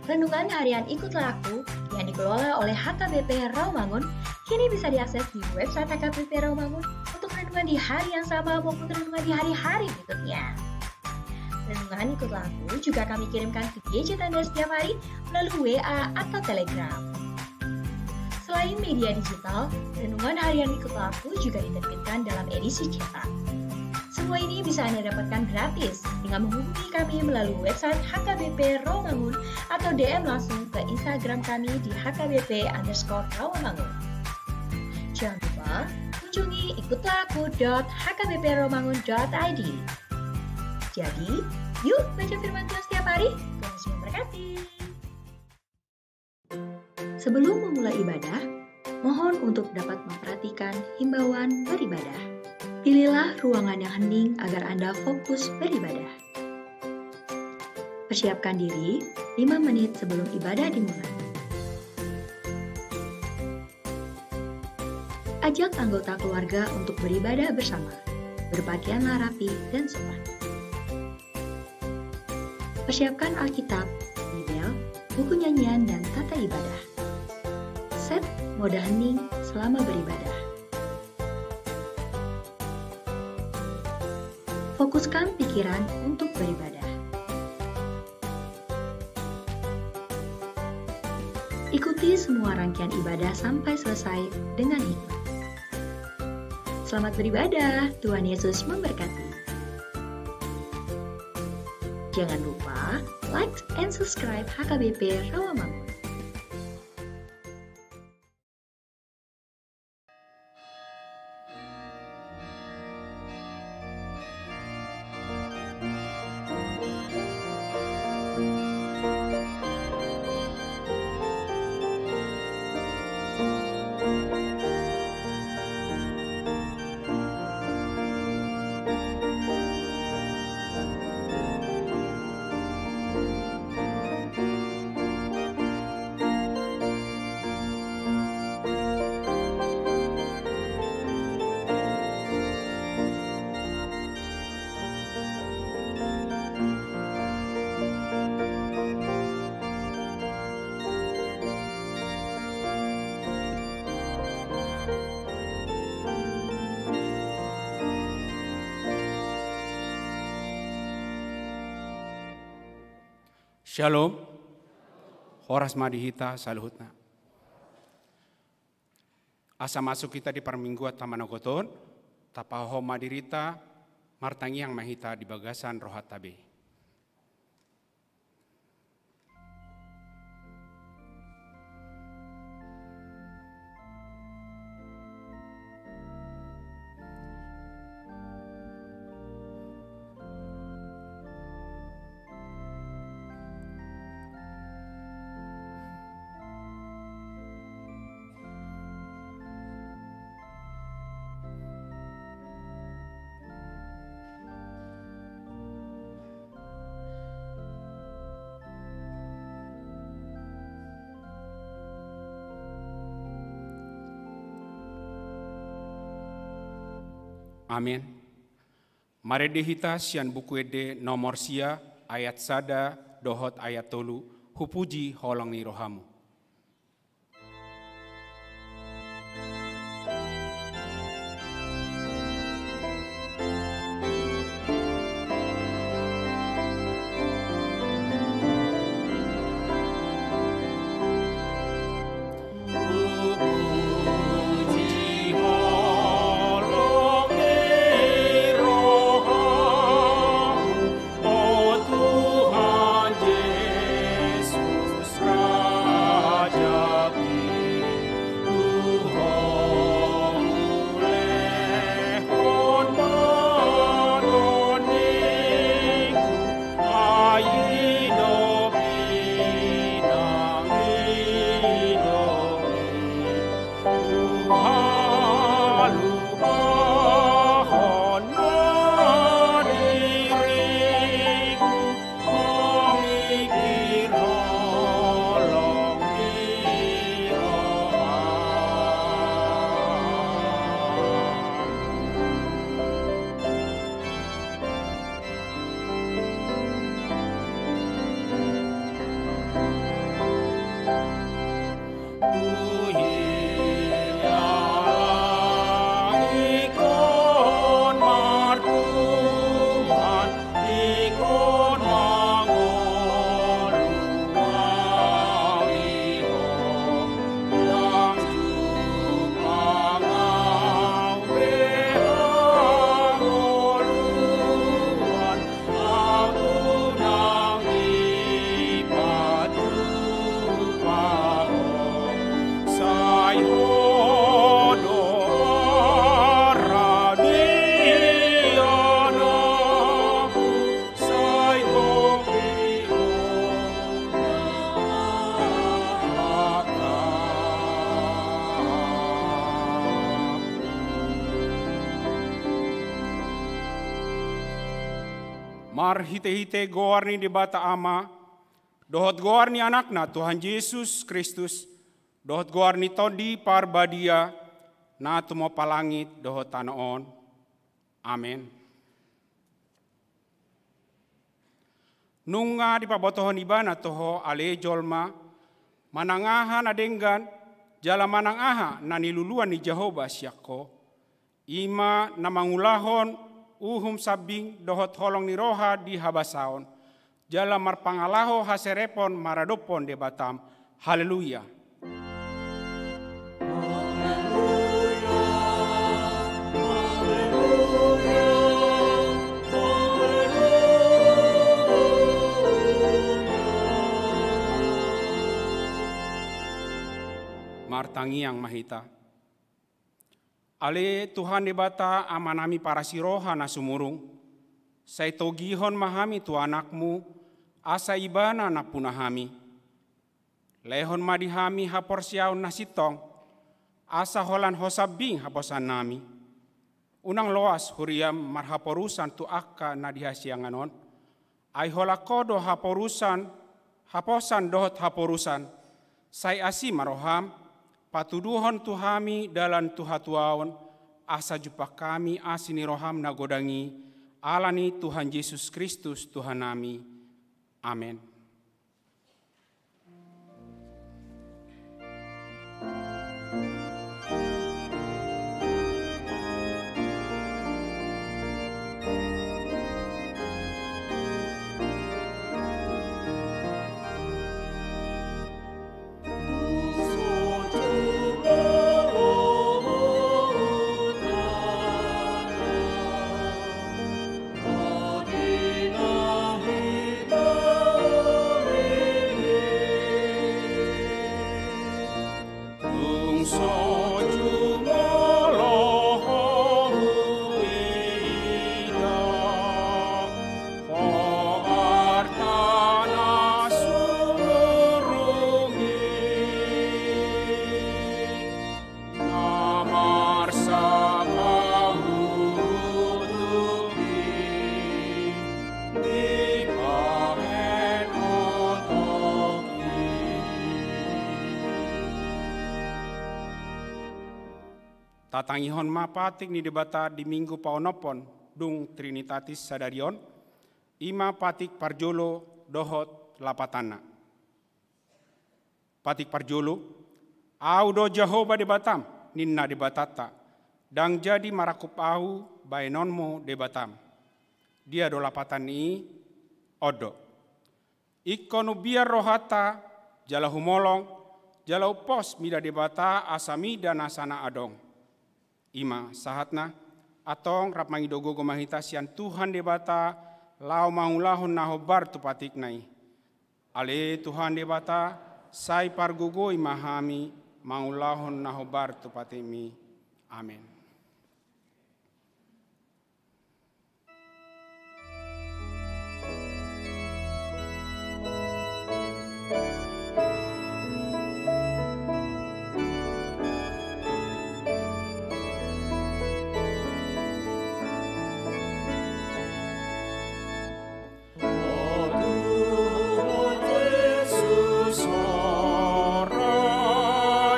Renungan harian Ikutlah Aku yang dikelola oleh HKBP Rawamangun kini bisa diakses di website HKBP Rawamangun untuk renungan di hari yang sama maupun renungan di hari-hari berikutnya. Renungan Ikutlah Aku juga kami kirimkan ke gadget Anda setiap hari melalui WA atau Telegram. Selain media digital, renungan harian Ikutlah Aku juga diterbitkan dalam edisi cetak. Semua ini bisa Anda dapatkan gratis dengan menghubungi kami melalui website HKBP Rawamangun atau DM langsung ke Instagram kami di HKBP_Rawamangun. Jangan lupa kunjungi ikutlahku.hkbprawamangun.id. Jadi, yuk baca firman Tuhan setiap hari. Tuhan Yesus memberkati. Sebelum memulai ibadah, mohon untuk dapat memperhatikan himbauan beribadah. Pilihlah ruangan yang hening agar Anda fokus beribadah. Persiapkan diri 5 menit sebelum ibadah dimulai. Ajak anggota keluarga untuk beribadah bersama. Berpakaianlah rapi dan sopan. Persiapkan Alkitab, Bibel, buku nyanyian, dan tata ibadah. Set mode hening selama beribadah. Fokuskan pikiran untuk beribadah. Ikuti semua rangkaian ibadah sampai selesai dengan hikmat. Selamat beribadah, Tuhan Yesus memberkati. Jangan lupa like and subscribe HKBP Rawamangun. Shalom, horas madihita saluhutna. Asa masuk kita di permingguan tamanogoton, tapaho madirita, martangi yang mahita di bagasan rohat tabe. Amin. Mari dihita sian buku ede nomor sia ayat sada dohot ayat tolu hupuji holong ni rohamu. Tuhan Yesus Kristus. Mar hite-hite goarni di bata ama, dohot goarni anakna Tuhan Yesus Kristus, dohot goarni todi parbadia, na tumo palangit dohot tanoon. Amen. Nunga di pabotohon ibana toho ale jolma, manangahan adenggan, jala manangaha na niluluan ni Jehovah siako, ima na mangulahon, uhum sabing dohot holong ni roha di habasaon. Jala marpangalaho haserepon maradopon de batam. Haleluya. Martangi yang mahita. Ale Tuhan debata amanami para siroha na sumurung. Say togihon mahami tu anakmu, asa ibana na punahami. Lehon madihami hapor siyaon na sitong, asa holan hosabing haposan nami. Unang loas huriam marhaporusan tu akka na dihasianganon. Ay holakodo haporusan, haposan dohot haporusan. Say asi maroham, patuduhon tuhami dalam tuhatuaon, asa jupa kami asini roham nagodangi, alani Tuhan Yesus Kristus Tuhan nami. Amin. Tatangihon mapatik ni debata di minggu paonopon dung Trinitatis Sadarion, ima patik parjolo dohot lapatana. Patik parjolo, au do Jehovah debatam, ninna debatata, dang jadi marakup au baenonmo debatam. Dia do lapatan ni odo. Ikonu biar rohata, jala humolong, jala upos mida debata asami dan asana adong. Ima sahatna atong rap mangidogo gomahita sian Tuhan debata lau maulahon nahobar tu patik nai. Ale Tuhan debata sai pargogo imahami maulahon nahobar tu patimi. Amin.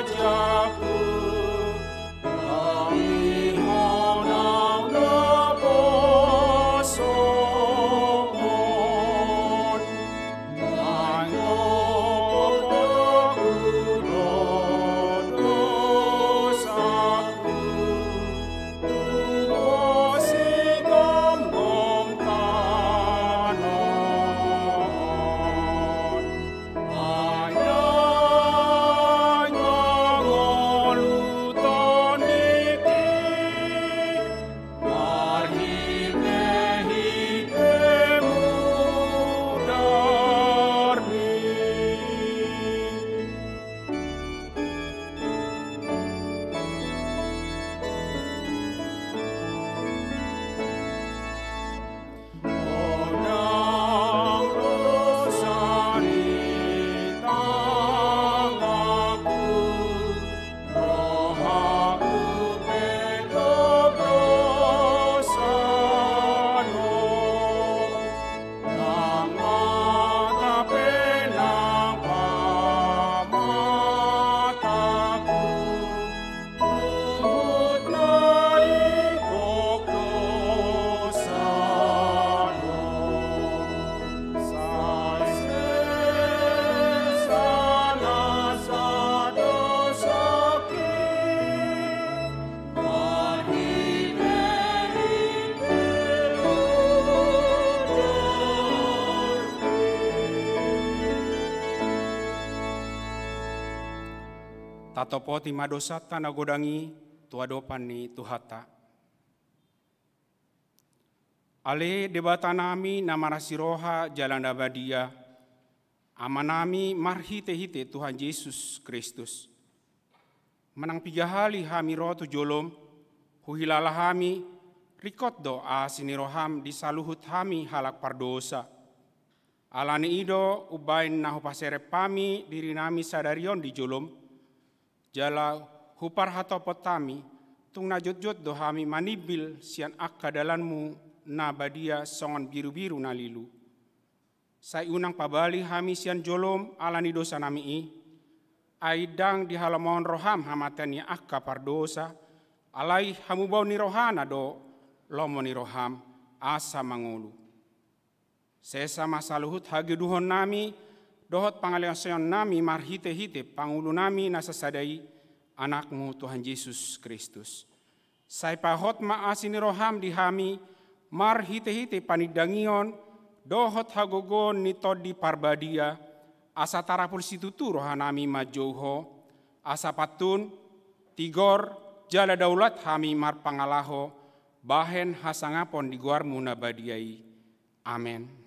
Rajaku, kami tatopoti madosata nagodangi tuadopan ni tuhata. Ale debata nami namarasiroha jalan abadia, amanami marhite-hite Tuhan Yesus Kristus. Menang pigahali hami rotu jolom, huhilala hami, rikot doa siniroham disaluhut hami halak pardosa. Alani ido ubain nahu paserep pami diri nami sadarion di jolom, jala hupar hatopot tami, tung najut-jut do hami manibil sian akka dalanmu, na badia songon biru-biru nalilu. Sai unang pabali hami sian jolom alani dosa nami i. Aidang di halamon roham hamatan ya akka pardosa. Alai hamubau ni rohana do lomo ni roham asa mangulu. Sesa masaluhut hagi duhon nami dohot pangaliasion nami marhite-hite pangulu nami nasasadai anakmu Tuhan Yesus Kristus. Sai pahot maasini roham di hami mar hite-hite panidangion, dohot hagogon ni todi parbadia, asa tarapul situtu rohanami majouho, asa patun, tigor, jala daulat hami mar pangalaho, bahen hasangapon di guarmu nabadiai. Amen.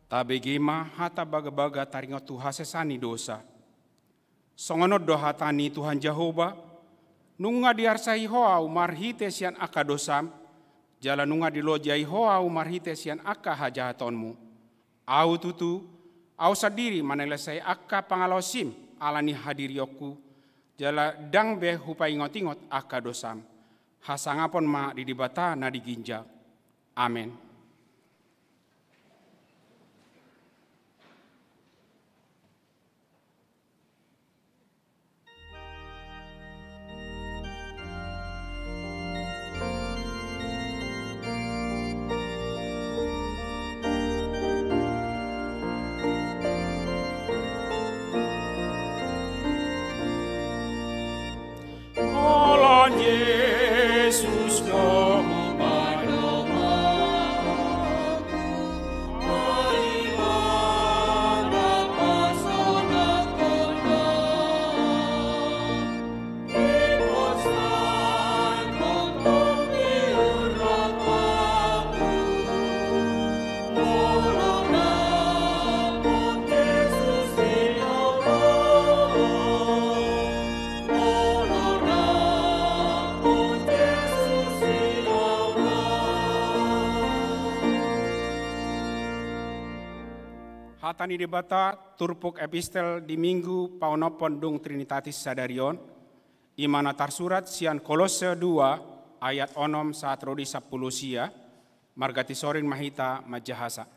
Tabegema hata baga-baga taringo Tuhan sesani dosa. Songonod do hatani Tuhan Jehovah, nunga diarsai hoa umarhite sian aka dosam, jala nunga dilojai hoa umarhite sian aka hajahatonmu. Au tutu, au sadiri manelesai aka pangalosim alani hadirioku, jala dang be hupa ingot-ingot aka dosam. Hasangapon ma didibata na diginjak. Amen. Yesus Hatani debata turpuk epistel di minggu paunopon dung Trinitatis Sadarion, imana tarsurat sian Kolose 2 ayat onom saat rodi 10 sia, margati sorin mahita majahasa.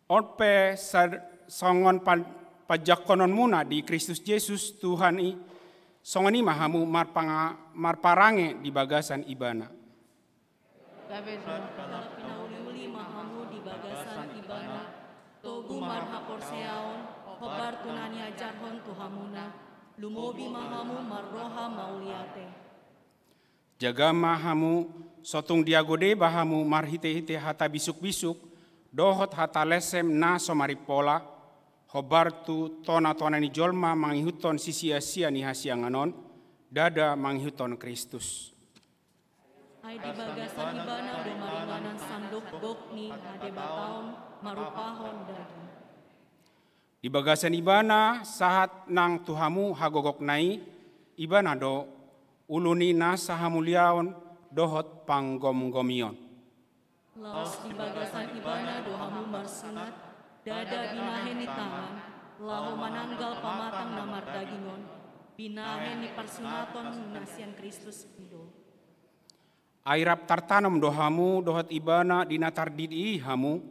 Orpe songon pajakonon muna di Kristus Yesus Tuhan i, songon ima hamu marparange di bagasan ibana. Togu marhapor seaon, hobar tunani ajarhon tuhamuna, lumobi mahamu marroha mauliate. Jaga mahamu, sotung diagode bahamu marhite-hite hata bisuk-bisuk, dohot hata lesem na somaripola, hobar tu tona-tona ni jolma manghihuton sisia-sia ni hasianganon, dada manghihuton Kristus. Ai di bagasan ibana do maringanan sandok gokni ade bataon marupahon daging. Di bagasan ibana sahat nang tuhamu hagogok nai ibana do uluni na sahamuliaon dohot panggom-gomion. Laos di bagasan ibana do hamu marsunat dada binahen ni tangan lahu mananggal pamatang namar dagingon binahen ni persunaton nasian Kristus pido. Airap tartanam dohamu dohot ibana dinatar didi hamu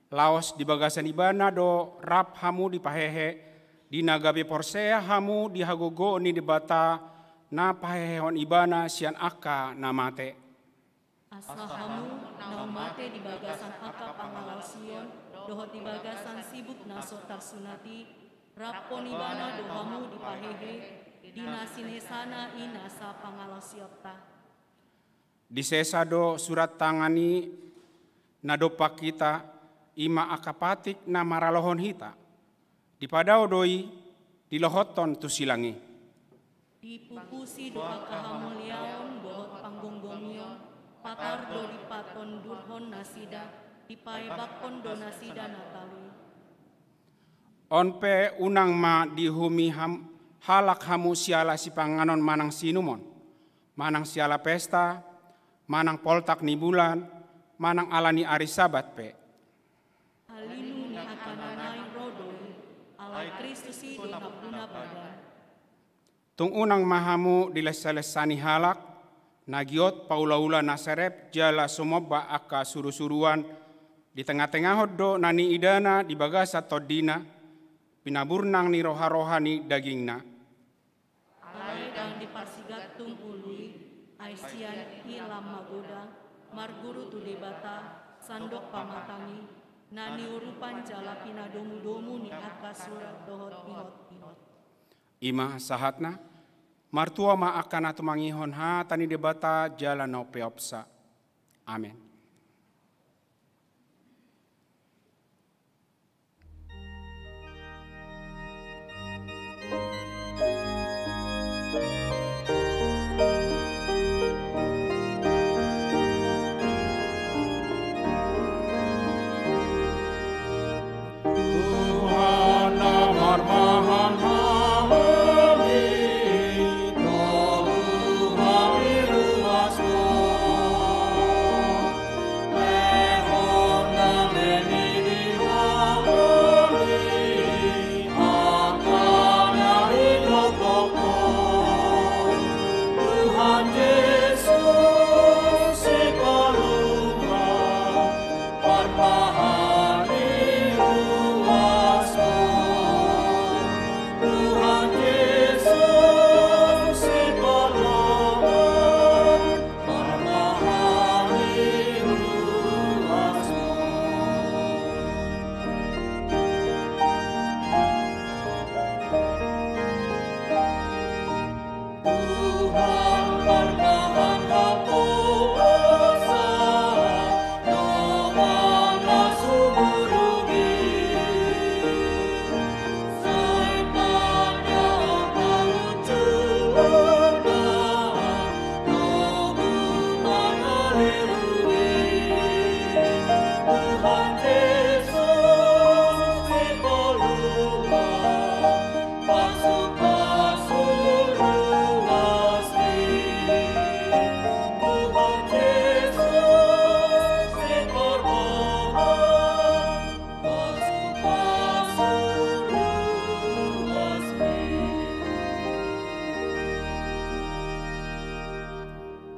laos di bagasan ibana do rap hamu di pahehe di nagabe porsea hamu di hagogo ni di bata na pahehon ibana sian aka namate. Asa hamu naumate di bagasan aka pangalausion dohot di bagasan sibuk naso tarsunati rapon ibana do hamu di pahehe di nasinesana inasa pangalausiota. Di sesado surat tangani nadopak kita ima akapatik na maralohon hita. Di padao doi di lohoton tu silangi. Di pupusi doa kahamuliaon dohot panggonggomion patar do di paton durhon nasida di paebakon do nasida natali. Onpe unang ma dihumi halak hamu siala si panganon manang sinumon. Manang siala pesta, manang poltak ni bulan, manang alani ari sabat pe. Halinu ni akananay rodoi, alay Kristus do napuna badan. Tung unang mahamu dilesa-lesani halak, nagiot paula-ula nasarep jala sumoba aka suru-suruan, di tengah-tengah do nani idana di bagasa todina, pinaburnang ni roha-rohani dagingna. Alay kang di parsigatung ului, ay siyan hilam magoda, marguru tu debata, sandok pamatangi, nani urupan jala pinadomu-domu ni aka surat dohot pihot-pihot. Ima sahatna, martua ma akan atu mangihon ha tani debata jala no peopsa. Amin.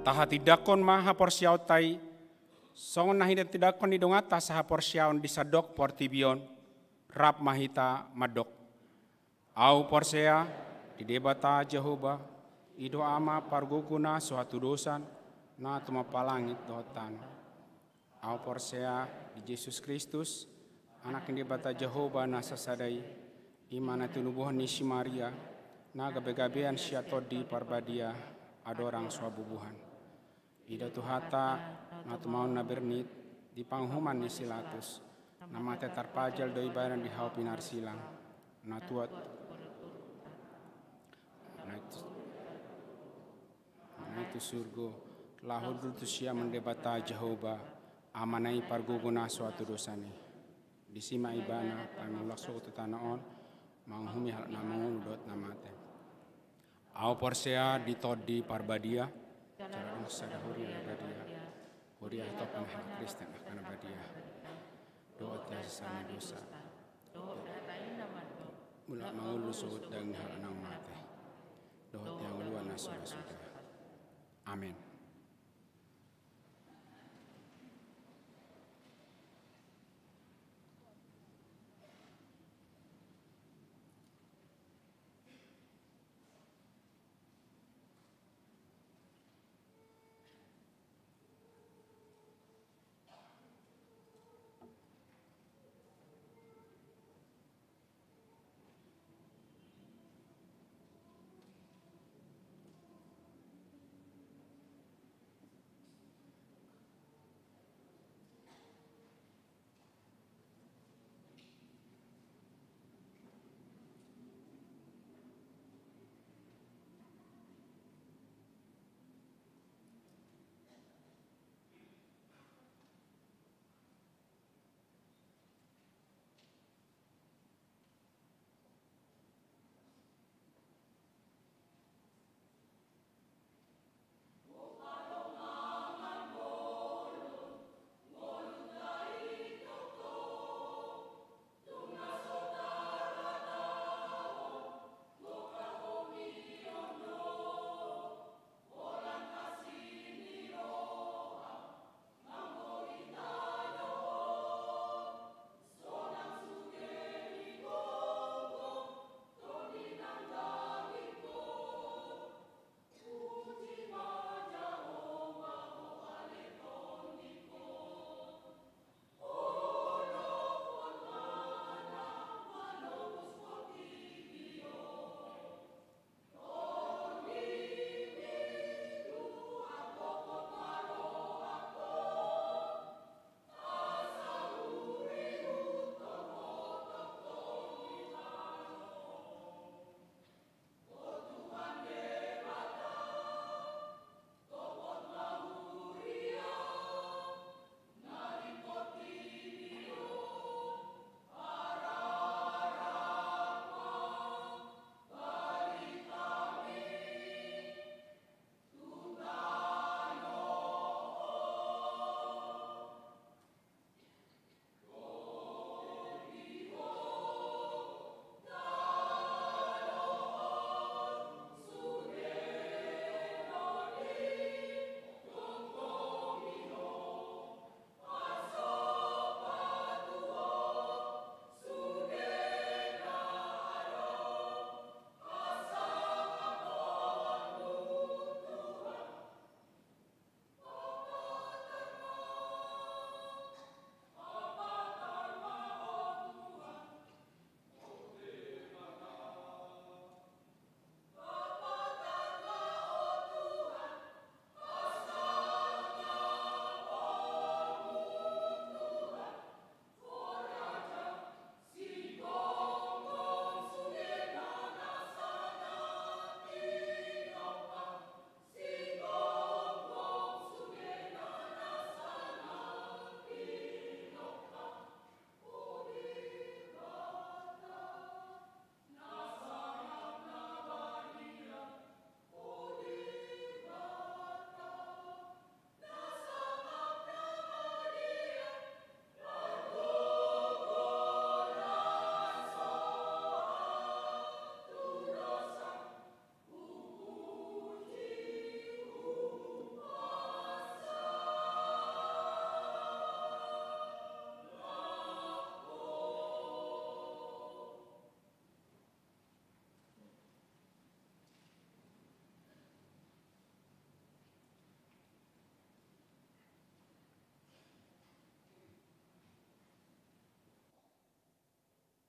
Taha tidakon maha porsiaw tay, songon nahidat tidakon ni dongata saha porsiaon disadok portibion, rap mahita madok. Au porsea di debata Jehovah, ido ama parguguna suatu dosan, na tumapalangit dotan. Au porsea di Yesus Kristus, anak yang debata Jehovah na sasadai, imana tunubuhan ni si Maria, na gabe-gabean siya todi parbadia, adorang suabubuhan. Ida tuhata na tumaon na bernit di panghuman ni Silatus na mate tarpajal do ibaran di hau pinar silang na tuat na itu surgo lahudutusia mendebata Jehovah amanai parguguna suatu dosani. Disima ibana pamulak suatu tanaon manghumi hal namu dot namate. Au porsea ditodi parbadia jalan sadahuri badia. Huria topan hak Kristen akan badia. Doa tiasa dosa. Mula mangulu suut dan hal nang mate. Doa yang luar nasudah sudah. Amin.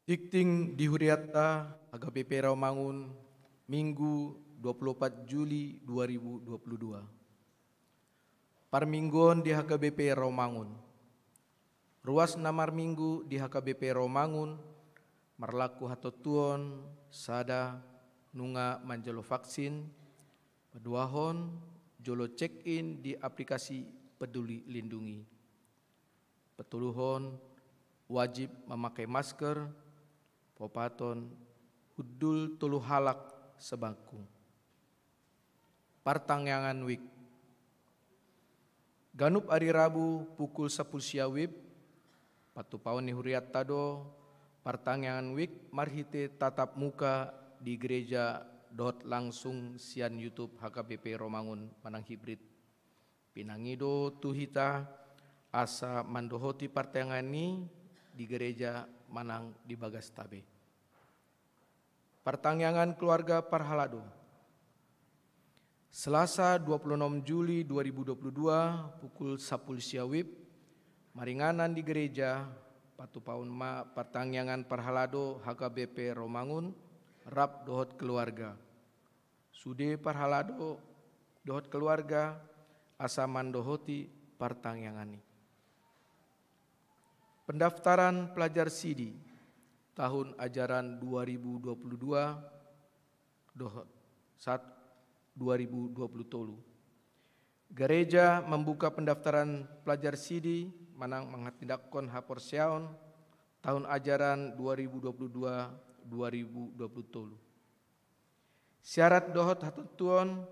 Dikting di Huriata HKBP Rawamangun, Minggu 24 Juli 2022. Parminggon di HKBP Rawamangun. Ruas namar minggu di HKBP Rawamangun, marlaku hatotuon, sada, nunga manjalo vaksin, paduahon, jolo check-in di aplikasi Peduli Lindungi. Petuluhon wajib memakai masker, popaton, hudul tulu halak sebaku. Partangyangan wik. Ganup hari Rabu pukul 10 siawib, patu paon ni huriat tado, partangyangan wik marhite tatap muka di gereja dot langsung sian YouTube HKBP Romangun Manang Hibrid. Pinangido tuhita asa mandohoti partangyangan ni di gereja Manang di Bagastabe. Partangyangan keluarga Parhalado. Selasa 26 Juli 2022 pukul 10 siawib, maringanan di gereja patu paun ma partangyangan Parhalado HKBP Romangun rap dohot keluarga. Sude Parhalado dohot keluarga asa mandohoti partangyangan ini. Pendaftaran pelajar Sidi tahun ajaran 2022 dohot 2020. Gereja membuka pendaftaran pelajar Sidi Manang menghatindakkan haporseaon tahun ajaran 2022-2020. Syarat dohot hatutuan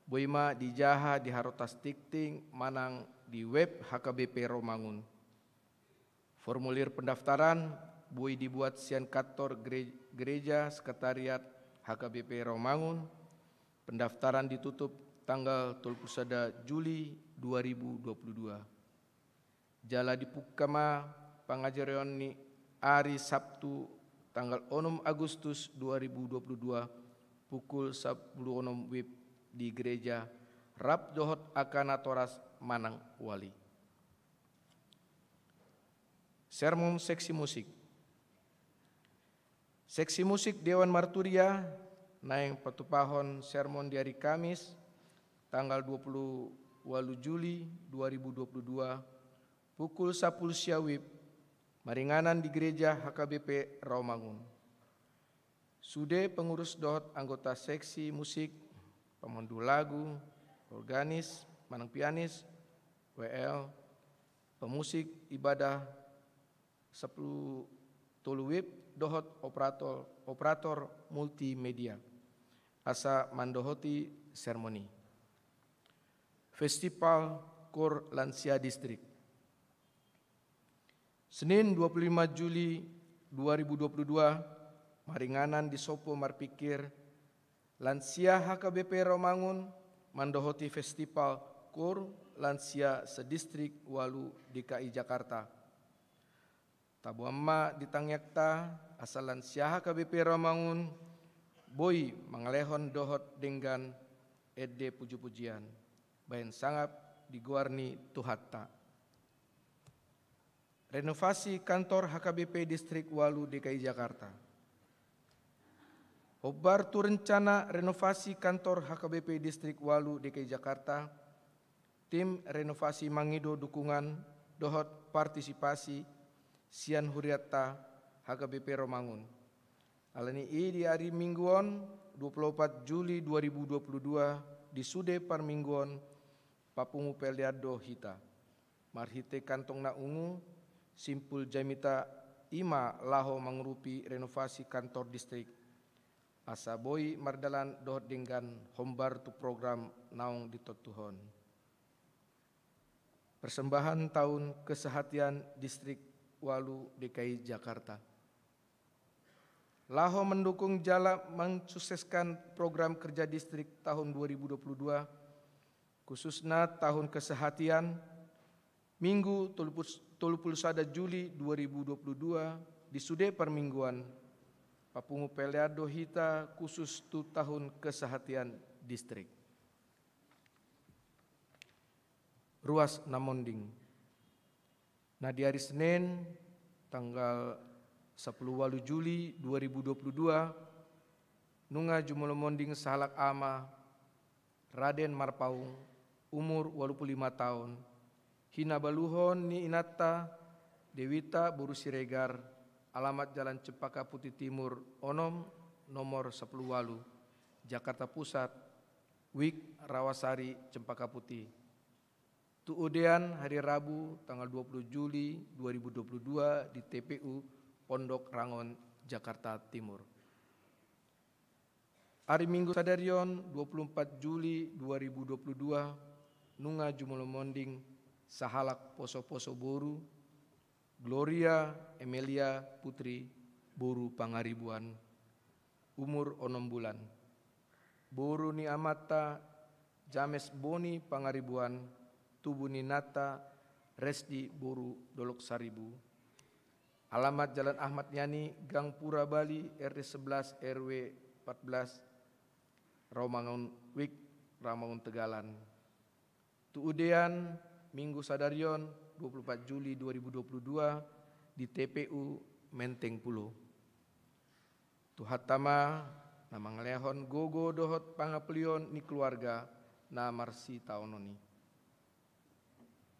boima dijaha di harotas tikting Manang di web HKBP Romangun. Formulir pendaftaran bui dibuat sian kantor gereja sekretariat HKBP Romangun. Pendaftaran ditutup tanggal 31 Juli 2022. Jala dipukama pangajarian ni hari Sabtu tanggal 6 Agustus 2022 pukul 10 WIB di gereja Rap Dohot Akanatoras Manang Wali. Sermon seksi musik. Seksi musik Dewan Marturia naeng patupahon sermon di hari Kamis tanggal 28 Juli 2022 pukul 10 siawib maringanan di gereja HKBP Romangun. Sude pengurus dohot anggota seksi musik, pemandu lagu, organis, manang pianis, WL, pemusik ibadah 10 tuluwib dohot operator multimedia. Asa mandohoti sermoni. Festival Kor Lansia Distrik. Senin 25 Juli 2022 maringanan di Sopo Marpikir Lansia HKBP Romangun mandohoti Festival Kor Lansia Sedistrik Walu DKI Jakarta. Tabuamma ditangyakta asal Lansia HKBP Romangun boy mangalehon dohot dengan ede puji-pujian. Bayan sangap diguarni tuhatta. Renovasi kantor HKBP Distrik Walu DKI Jakarta. Hobar tu rencana renovasi kantor HKBP Distrik Walu DKI Jakarta. Tim renovasi mangido dukungan dohot partisipasi sian huriatta HKBP Romangun. Alani di hari Mingguan 24 Juli 2022 di Sude Parmingguan Papungu Peliado Hita. Marhite kantong na ungu simpul jamita ima laho mangrupi renovasi kantor distrik. Asa boy mardalan dohot dengan hombar tu program naung ditotuhon. Persembahan tahun kesehatian distrik Walu DKI Jakarta. Laho mendukung jala mensukseskan program kerja distrik tahun 2022, khususnya tahun kesehatian, Minggu 31 Juli 2022 di Sude Permingguan, Papungu Peliado Hita khusus tu tahun kesehatian distrik. Ruas Namonding. Nah di hari Senin tanggal 10 Juli 2022 nunga jumolomonding sahalak ama Raden Marpaung umur 85 tahun hina baluhon ni inata Dewita Buru Siregar alamat Jalan Cempaka Putih Timur Onom nomor 10 Walu Jakarta Pusat Wik Rawasari Cempaka Putih. Tuudean hari Rabu tanggal 20 Juli 2022 di TPU Pondok Rangon, Jakarta Timur. Hari Minggu Sadarion 24 Juli 2022 Nunga Jumolomonding Sahalak Poso-Poso Boru Gloria Emilia Putri Boru Pangaribuan umur 6 bulan. Boru ni Amata James Boni Pangaribuan Tubuh Ninata Resdi Boru Dolok Saribu. Alamat Jalan Ahmad Yani Gang Pura Bali RT 11 RW 14 Rawamangun Wik Rawamangun Tegalan. Tuudean Minggu Sadarion 24 Juli 2022 di TPU Menteng Pulo. Tuhatama nama ngelehon gogo dohot pangapelion ni keluarga na marsi taononi.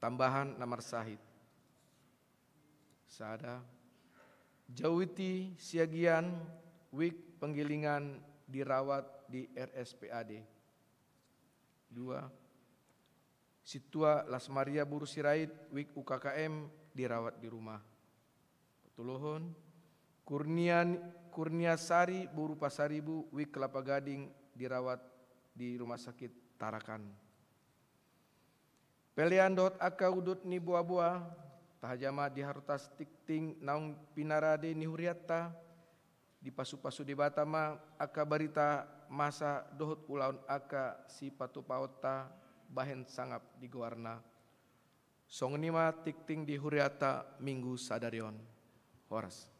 Tambahan namar sahid. Sada Jawiti Siagian Wik Penggilingan dirawat di RSPAD. 2. Situa Lasmaria Buru Sirait Wik UKKM dirawat di rumah. Tuluhun Kurnia Sari Buru Pasaribu Wik Kelapa Gading dirawat di Rumah Sakit Tarakan. Pelian dot aka udut ni buah-buah tahajama di harutas tikting naung pinarade ni huriatta di pasu-pasu di Batama aka barita masa dohut ulaun aka si patu paota bahen sangap di Goarna. Songnima tikting di huriata Minggu Sadarion. Horas.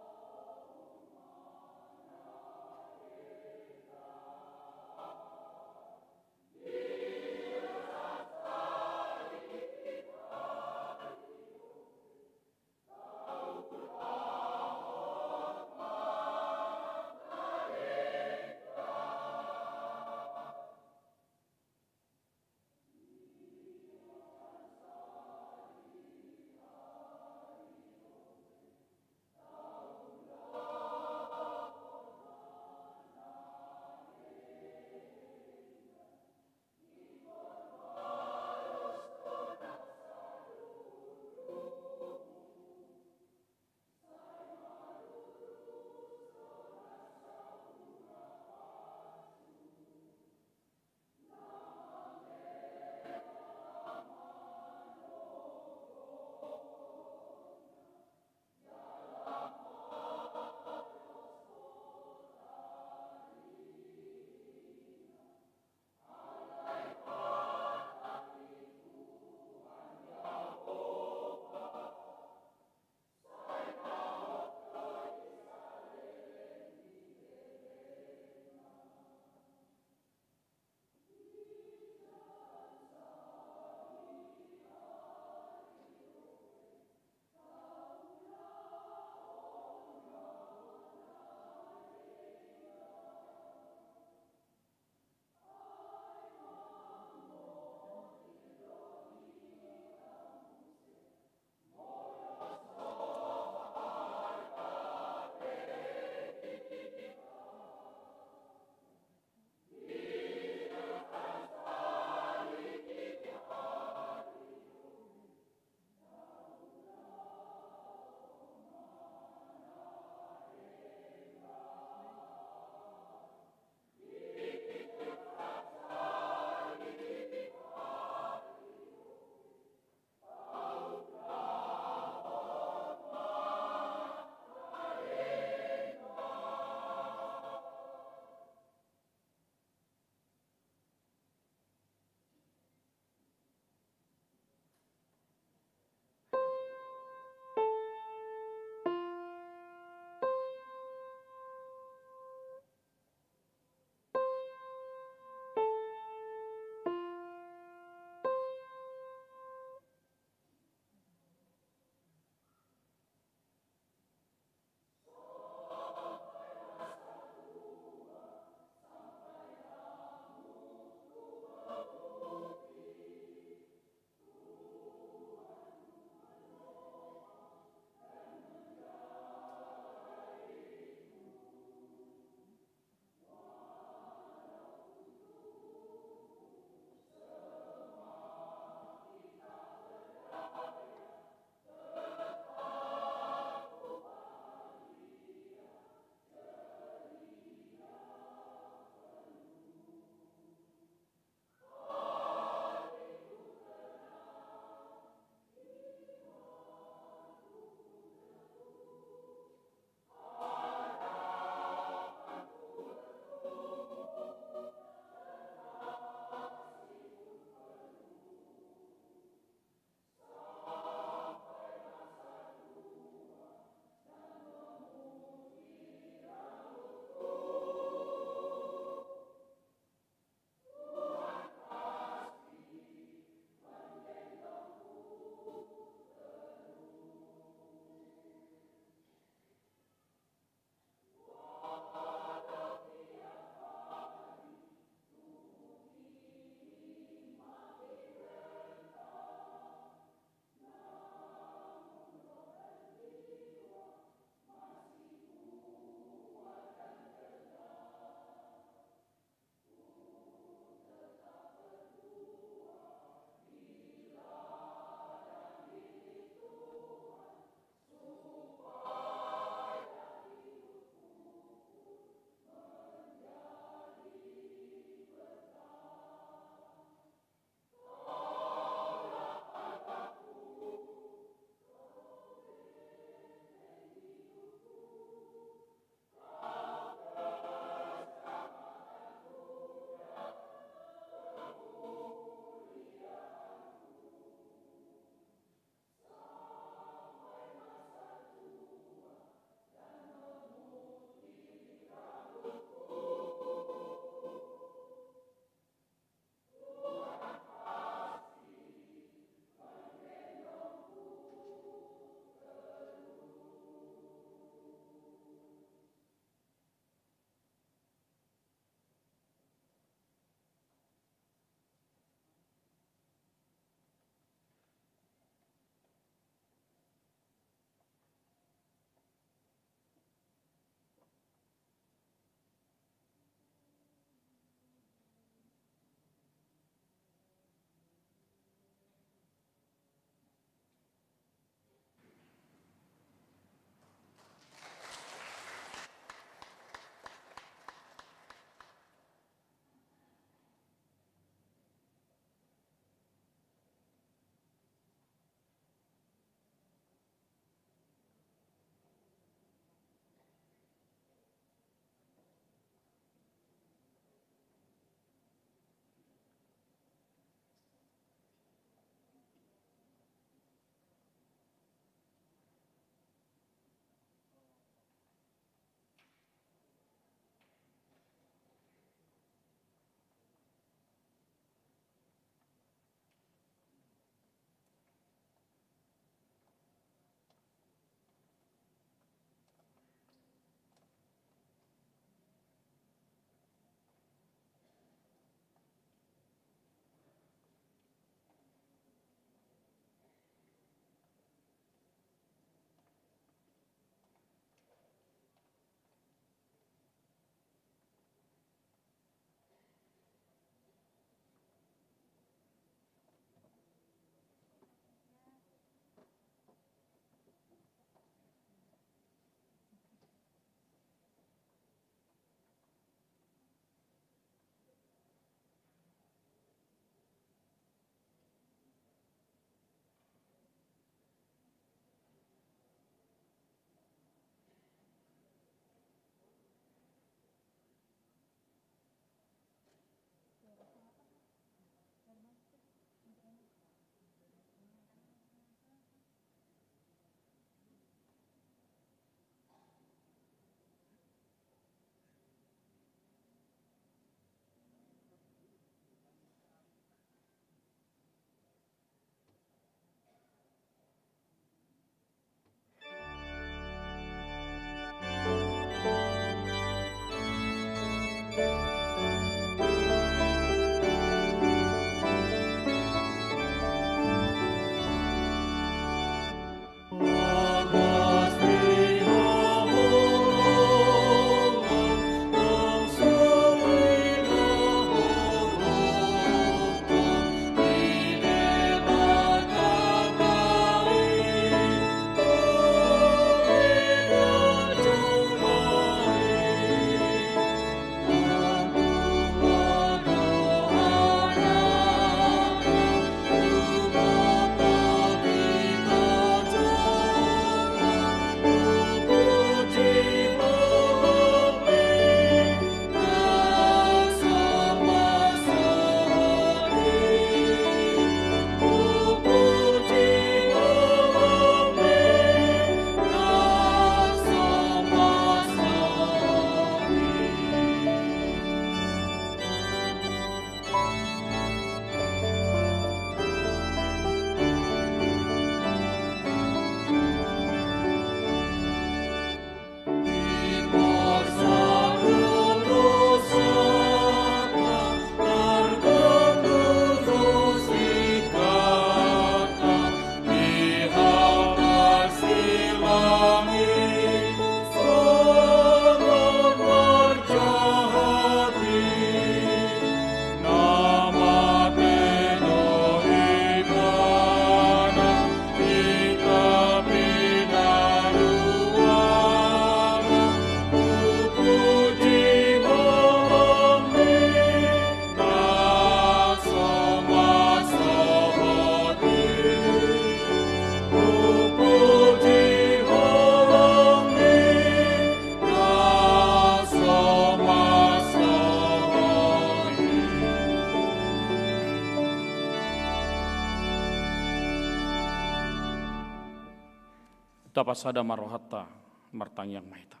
tapasada marohata martangyang mahita.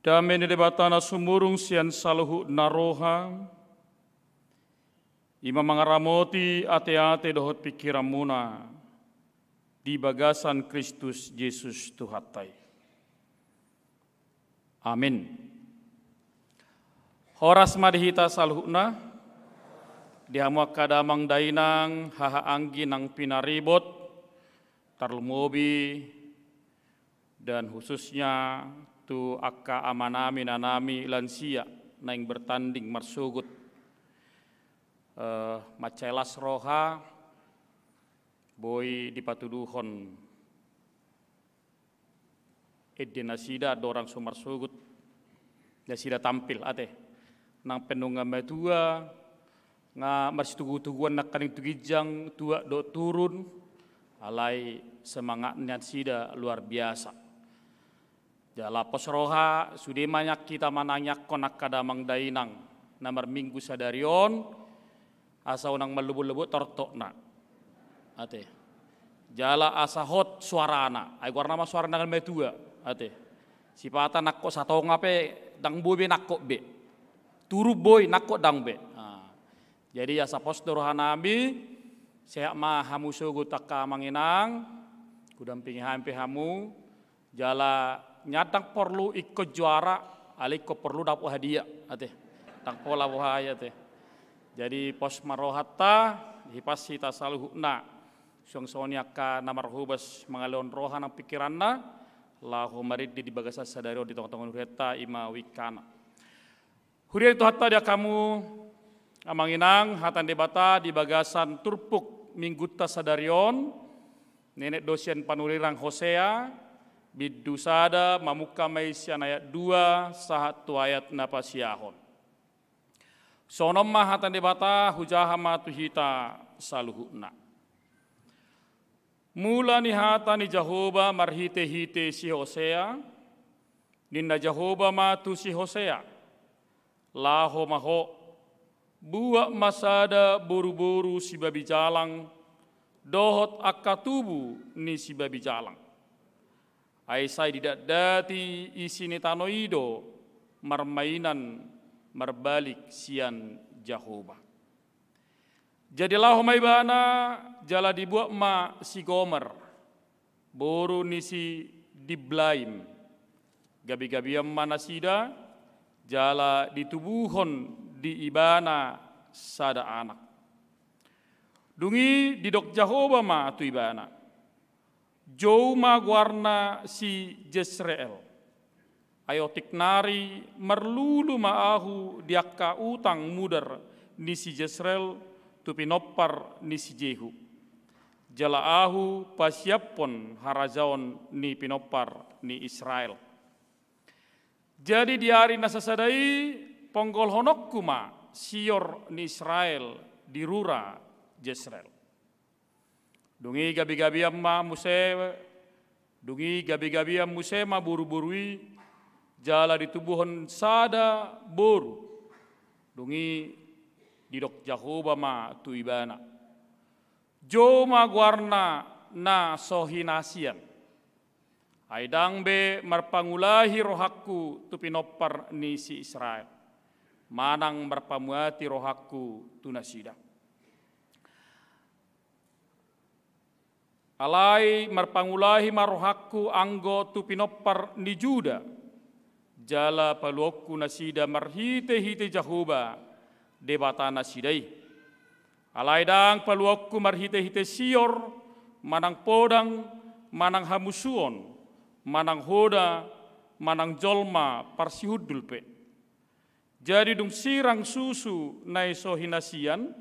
Damai debatana sumurung sian saluhu naroha, ima mangaramoti ate-ate dohot pikiran muna di bagasan Kristus Yesus Tuhatai. Amin. Horas madihita saluhuna, dihamuak kadamang dainang haha anggi nang pinaribot, tarlumobi, dan khususnya tu akka amanami nanami lansia naing bertanding marsugut macelas roha boy dipatuduhon edinasida dorang sumarsugut nasida tampil ate nang penunga metua nga marsitugu-tuguan nak kaning tugijang tua do turun alai semangatnya sida luar biasa. Jala pos roha sudah banyak kita mananyak konak kadamang dainang namar minggu sadarion asa unang melubu-lebu tortok na ate jala asa hot suarana ay warna mas suara dengan metua ate sipata nakko satu ngape dang bobe nakko be turu boy nakko dang be jadi asa pos doroha nabi seak ma hamu sugu takka manginang kudampingi hampe hamu jala nyatang perlu ikut juara, aliko perlu dapat hadiah, ate, tang pola wahaya ate. Jadi pos marohata, hipasi tasaluhna, suang soniaka namar hubas mengalon roha nang pikiranna, lahu marid di bagasa sadaro di tong-tong hureta ima wikana. Hurian itu hatta dia kamu amanginang hatan debata di bagasan turpuk mingguta sadarion, nenek dosen panulirang Hosea. Bidusada mamuka maisian ayat 2 sahatu ayat napasiahon. Sonom mahatan debata hujahama tuhita saluhuna. Mula ni hata ni Jehovah marhite-hite si Hosea. Ninda Jehovah matu si Hosea. Laho maho buak masada buru-buru si babi jalang. Dohot akatubu ni si babi jalang. Aisai tidak dati isini tanoido marmainan marbalik sian Jehovah. Jadilah homai bana jala dibuat ma si Gomer boru nisi diblaim gabi-gabiam manasida jala ditubuhon di ibana sada anak. Dungi didok Jehovah ma tu ibana. Jauh magwarna si Jezreel. Ayo tiknari merlulu maahu diakka utang mudar ni si Jezreel tu pinopar ni si Jehu. Jala ahu pasiapon harajaon ni pinopar ni Israel. Jadi di hari nasasadai ponggol honokuma sior ni Israel di rura Jezreel. Dungi gabi-gabiam ma muse, dungi gabi-gabiam muse ma buru-burui, jala ditubuhon sada boru. Dungi didok Jehovah ma tu ibana. Jo ma guarna na sohinasian. Aidang be marpangulahi rohaku tu pinopar ni si Israel. Manang marpamuati rohaku tu nasida. Alai marpangulahi marohaku anggo tu pinopar ni Juda. Jala paluokku nasida marhite-hite Jehovah debata nasidai. Alai dang paluokku marhite-hite sior, manang podang, manang hamusuon, manang hoda, manang jolma parsihudulpe. Jadi dung sirang susu nai sohinasian,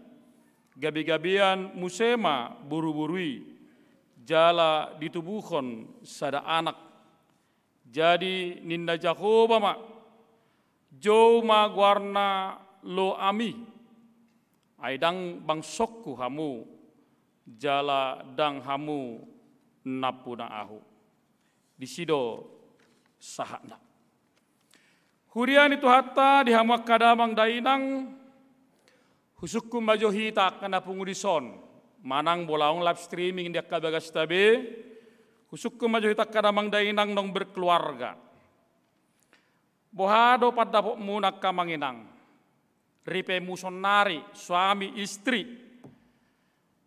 gabi-gabian musema buru-burui, jala ditubuhon sada anak. Jadi ninda Jehovah ma jo ma guarna lo ami aidang bangsokku hamu jala dang hamu napuna ahu disido sahana. Hurian itu hatta dihamak kadamang dainang husukku majohita kana pungudison manang bolaong live streaming dia kabagas tabe, kusuk ke maju hitak kadamang dainang nong berkeluarga. Bohado pada munak kamanginang, ripe musonari, suami istri,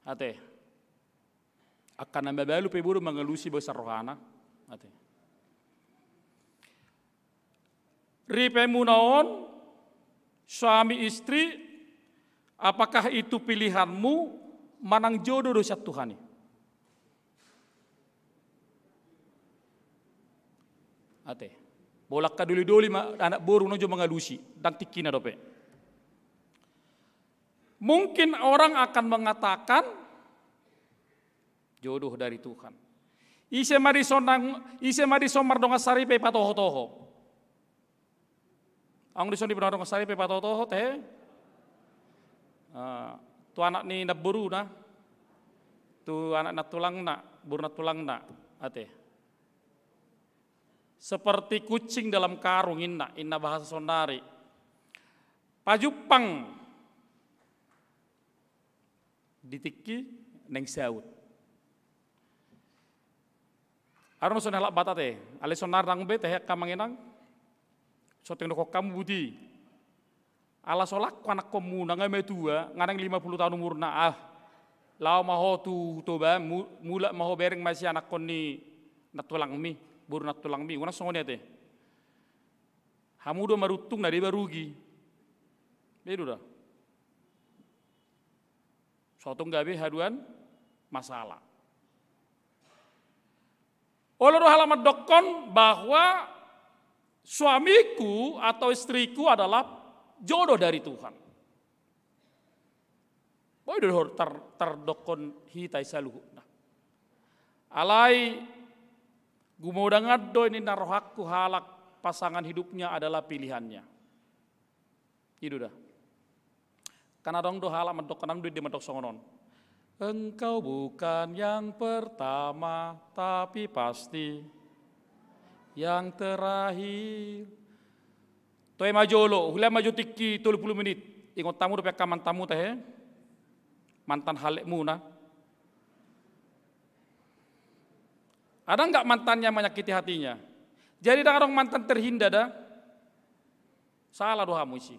ate, akan nambah balu peburu mengelusi besar rohana, ate. Ripe munaon, suami istri, apakah itu pilihanmu manang jodoh dosa Tuhan? Ate. Bolak ka duli-duli anak boru nojo mengalusi dan tikina dope. Mungkin orang akan mengatakan jodoh dari Tuhan. Ise mari somar donga sari pe patoho-toho. Ang dison di donga sari pe patoho-toho teh. Tu anak ni na boru na. Tu anak na tulang na, boru na tulang na. Ate. Seperti kucing dalam karung inna bahasa Sondari. Pajupang ditiki neng saut. Aron sonela batate, ale sonar nang be teh kamanginang. Soteng doko kamu budi. Ala solak anak komuna ngame tua, nganang 50 tahun umurna Lao maho tu toba mula maho bereng masih anak koni natulang mi. Buru nak tulang mi, una songonya teh. Hamudo marutung nari barugi. Bedu dah. Sotong gabe haduan masalah. Oleh halamat dokon bahwa suamiku atau istriku adalah jodoh dari Tuhan. Boy doh terdokon hitai saluhu. Alai gumoda ngaddo ini narohakku halak pasangan hidupnya adalah pilihannya. Itu dah. Karena dong do halak medok kanang duit di medok songonon. Engkau bukan yang pertama tapi pasti yang terakhir. Toe majolo, hula maju tiki 30 menit. Ingot tamu do pekaman tamu teh. Mantan halekmu na. Ada enggak mantannya menyakiti hatinya? Jadi orang mantan terhinda dah. Salah doa musi.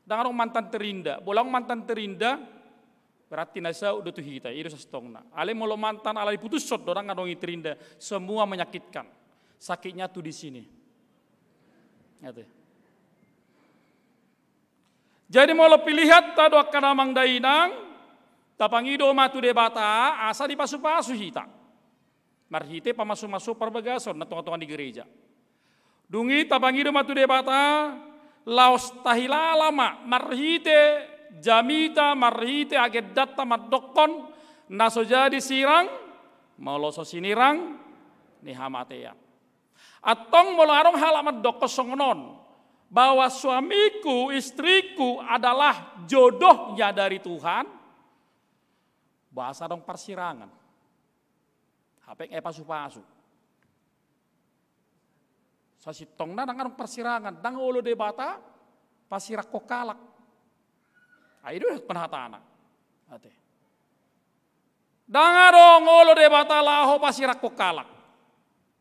Dan orang mantan terinda, bolang mantan terinda berarti nasa udah tuh hita, itu sestongna. Ale molo mantan ala diputus sot orang ngadongi terinda, semua menyakitkan. Sakitnya tuh di sini. Jadi molo pilihat tado kanamang dainang, tapangido matu debata, asa di pasu-pasu hita. Marhite pamasu-masu perbagason na tunga-tunga di gereja. Dungi tabangido matu debata laos tahilalama marhite jamita marhite agedatta madokon naso jadi sirang mauloso sinirang ni hamatea. Atong molo arong halamat dokos songonon bahwa suamiku istriku adalah jodohnya dari Tuhan. Bahasa dong persirangan. Hapeng pasu-pasu. Sasitong na nang persirangan, dang ulo debata, pasirak kokalak. Itu penhatana. Ate. Dang adong ulo debata laho pasirak kokalak.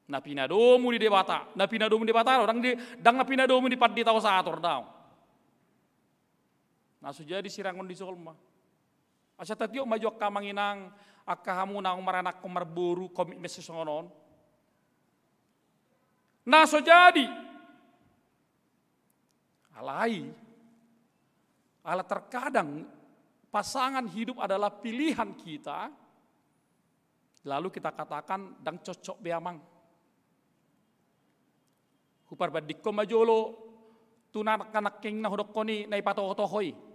Napinadomu di debata, napinadomu di debata, dang napinadomu di padi tau sator daw. Nasu jadi sirangon di solma. Asa tatio maju kamanginang akahamu nang maranak komerburu komitmen sesongonon. Nah so jadi alai ala terkadang pasangan hidup adalah pilihan kita, lalu kita katakan dang cocok beamang. Hupar badikko majolo tunanak kanak king na hudokoni na ipatoho-tohoi.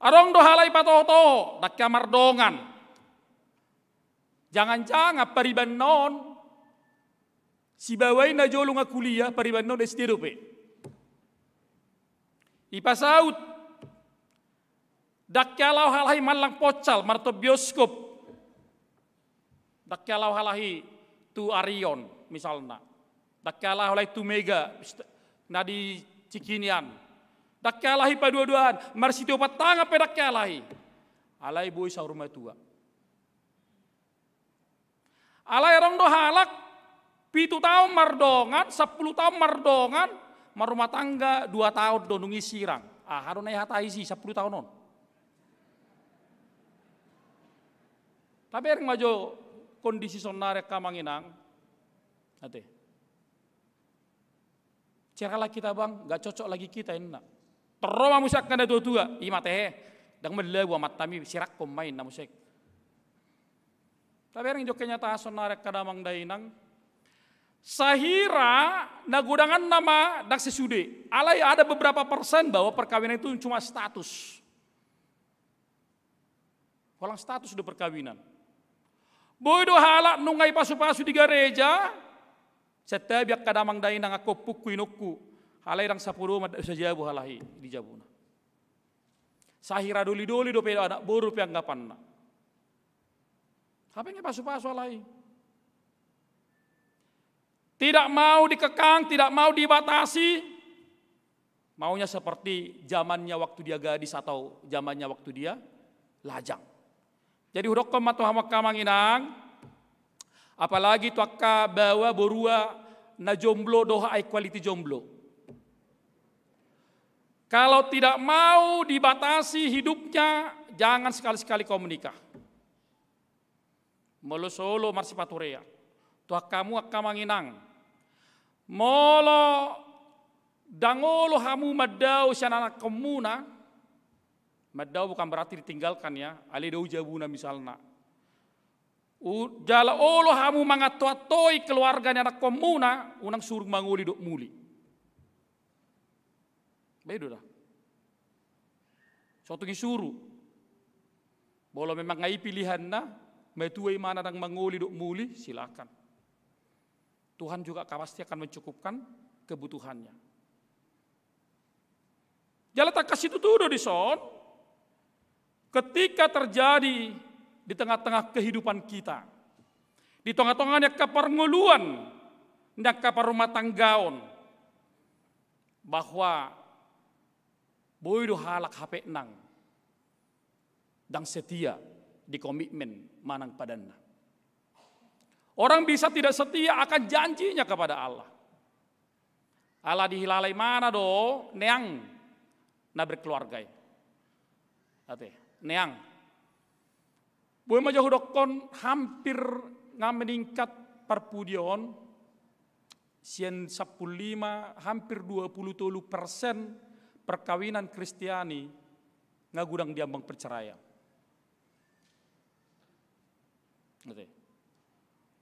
Arong dohalai patoho-toho dak kamardongan. Jangan-jangan pariban non si bawai na jolo nga kuliah pariban non estirope. Ipasaut dakyalau halahi malang pocal marto bioskop. Dakyalau halahi tu Arion misalnya. Dakyalau halahi tu Mega nadi Cikinian. Dakyalahi padua-duaan marsitio patanga pe dakyalahi. Alai boy sa rumah tua. Alai rong do halak 7 tahun mardongan, 10 tahun mardongan, marumah tangga 2 tahun do nungi sirang. Harun ay hatai si 10 tahun non. Tapi yang maju kondisi sonare kamanginang, ate. Ceralah kita bang, gak cocok lagi kita enak. Teroma musak kena tua-tua, ima teh, dang melewa matami sirak pemain na musik. Tapi yang jo kenyataan sonare kadamang dainang, sahira nagudangan nama dak sesude. Alai ada beberapa persen bahwa perkawinan itu cuma status. Walang status do perkawinan. Bodo halak nungai pasu-pasu di gereja, setiap biak kadamang dainang aku pukui nukku, halai dang sapuru mad sajabu halahi di jabuna. Sahira doli-doli do pedo anak boru pianggapan na. Apa yang pasu-pasu alai? Tidak mau dikekang, tidak mau dibatasi. Maunya seperti zamannya waktu dia gadis atau zamannya waktu dia lajang. Jadi hudok matu hama kamanginang, apalagi tuaka bawa borua na jomblo doha ai quality jomblo. Kalau tidak mau dibatasi hidupnya, jangan sekali-sekali kau menikah. Molo solo marsipaturea. Tua kamu akamanginang. Molo dangolo hamu madau sianana komuna. Madau bukan berarti ditinggalkan ya. Ale dau jabuna misalna. Jala olo hamu mangatoi keluarganya anak komuna. Unang suruh manguli dok muli. Bedo dah. Suatu suruh. Bolo memang ngai pilihan na. Metuai mana dang manguli dok muli, silakan. Tuhan juga pasti akan mencukupkan kebutuhannya. Jala tak kasih tutudo di son. Ketika terjadi di tengah-tengah kehidupan kita, di tengah-tengahnya kepernguluan, dan keperumah tanggaon, bahwa boido halak HP nang, dan setia di komitmen manang padanna. Orang bisa tidak setia akan janjinya kepada Allah. Allah dihilalai mana do neang na berkeluarga. Ate neang. Boy majauh dokon hampir meningkat perpudion sien 15 hampir 23% perkawinan Kristiani ngagudang diambang perceraian.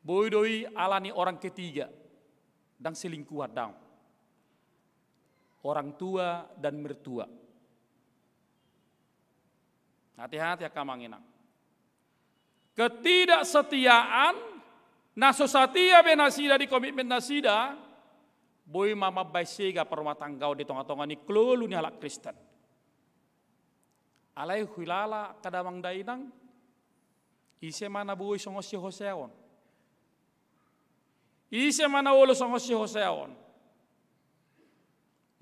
Boy doi alani orang ketiga dan selingkuh dang. Orang tua dan mertua. Hati-hati ya kamanginang. Ketidaksetiaan naso satia benasida di komitmen nasida boy mama baisega perumah tanggau di tongah-tongah ni klolu ni halak Kristen. Alai hulala kadamang dainang ise mana boy songosi Hoseon. Ise mana wolo songosi Hoseon.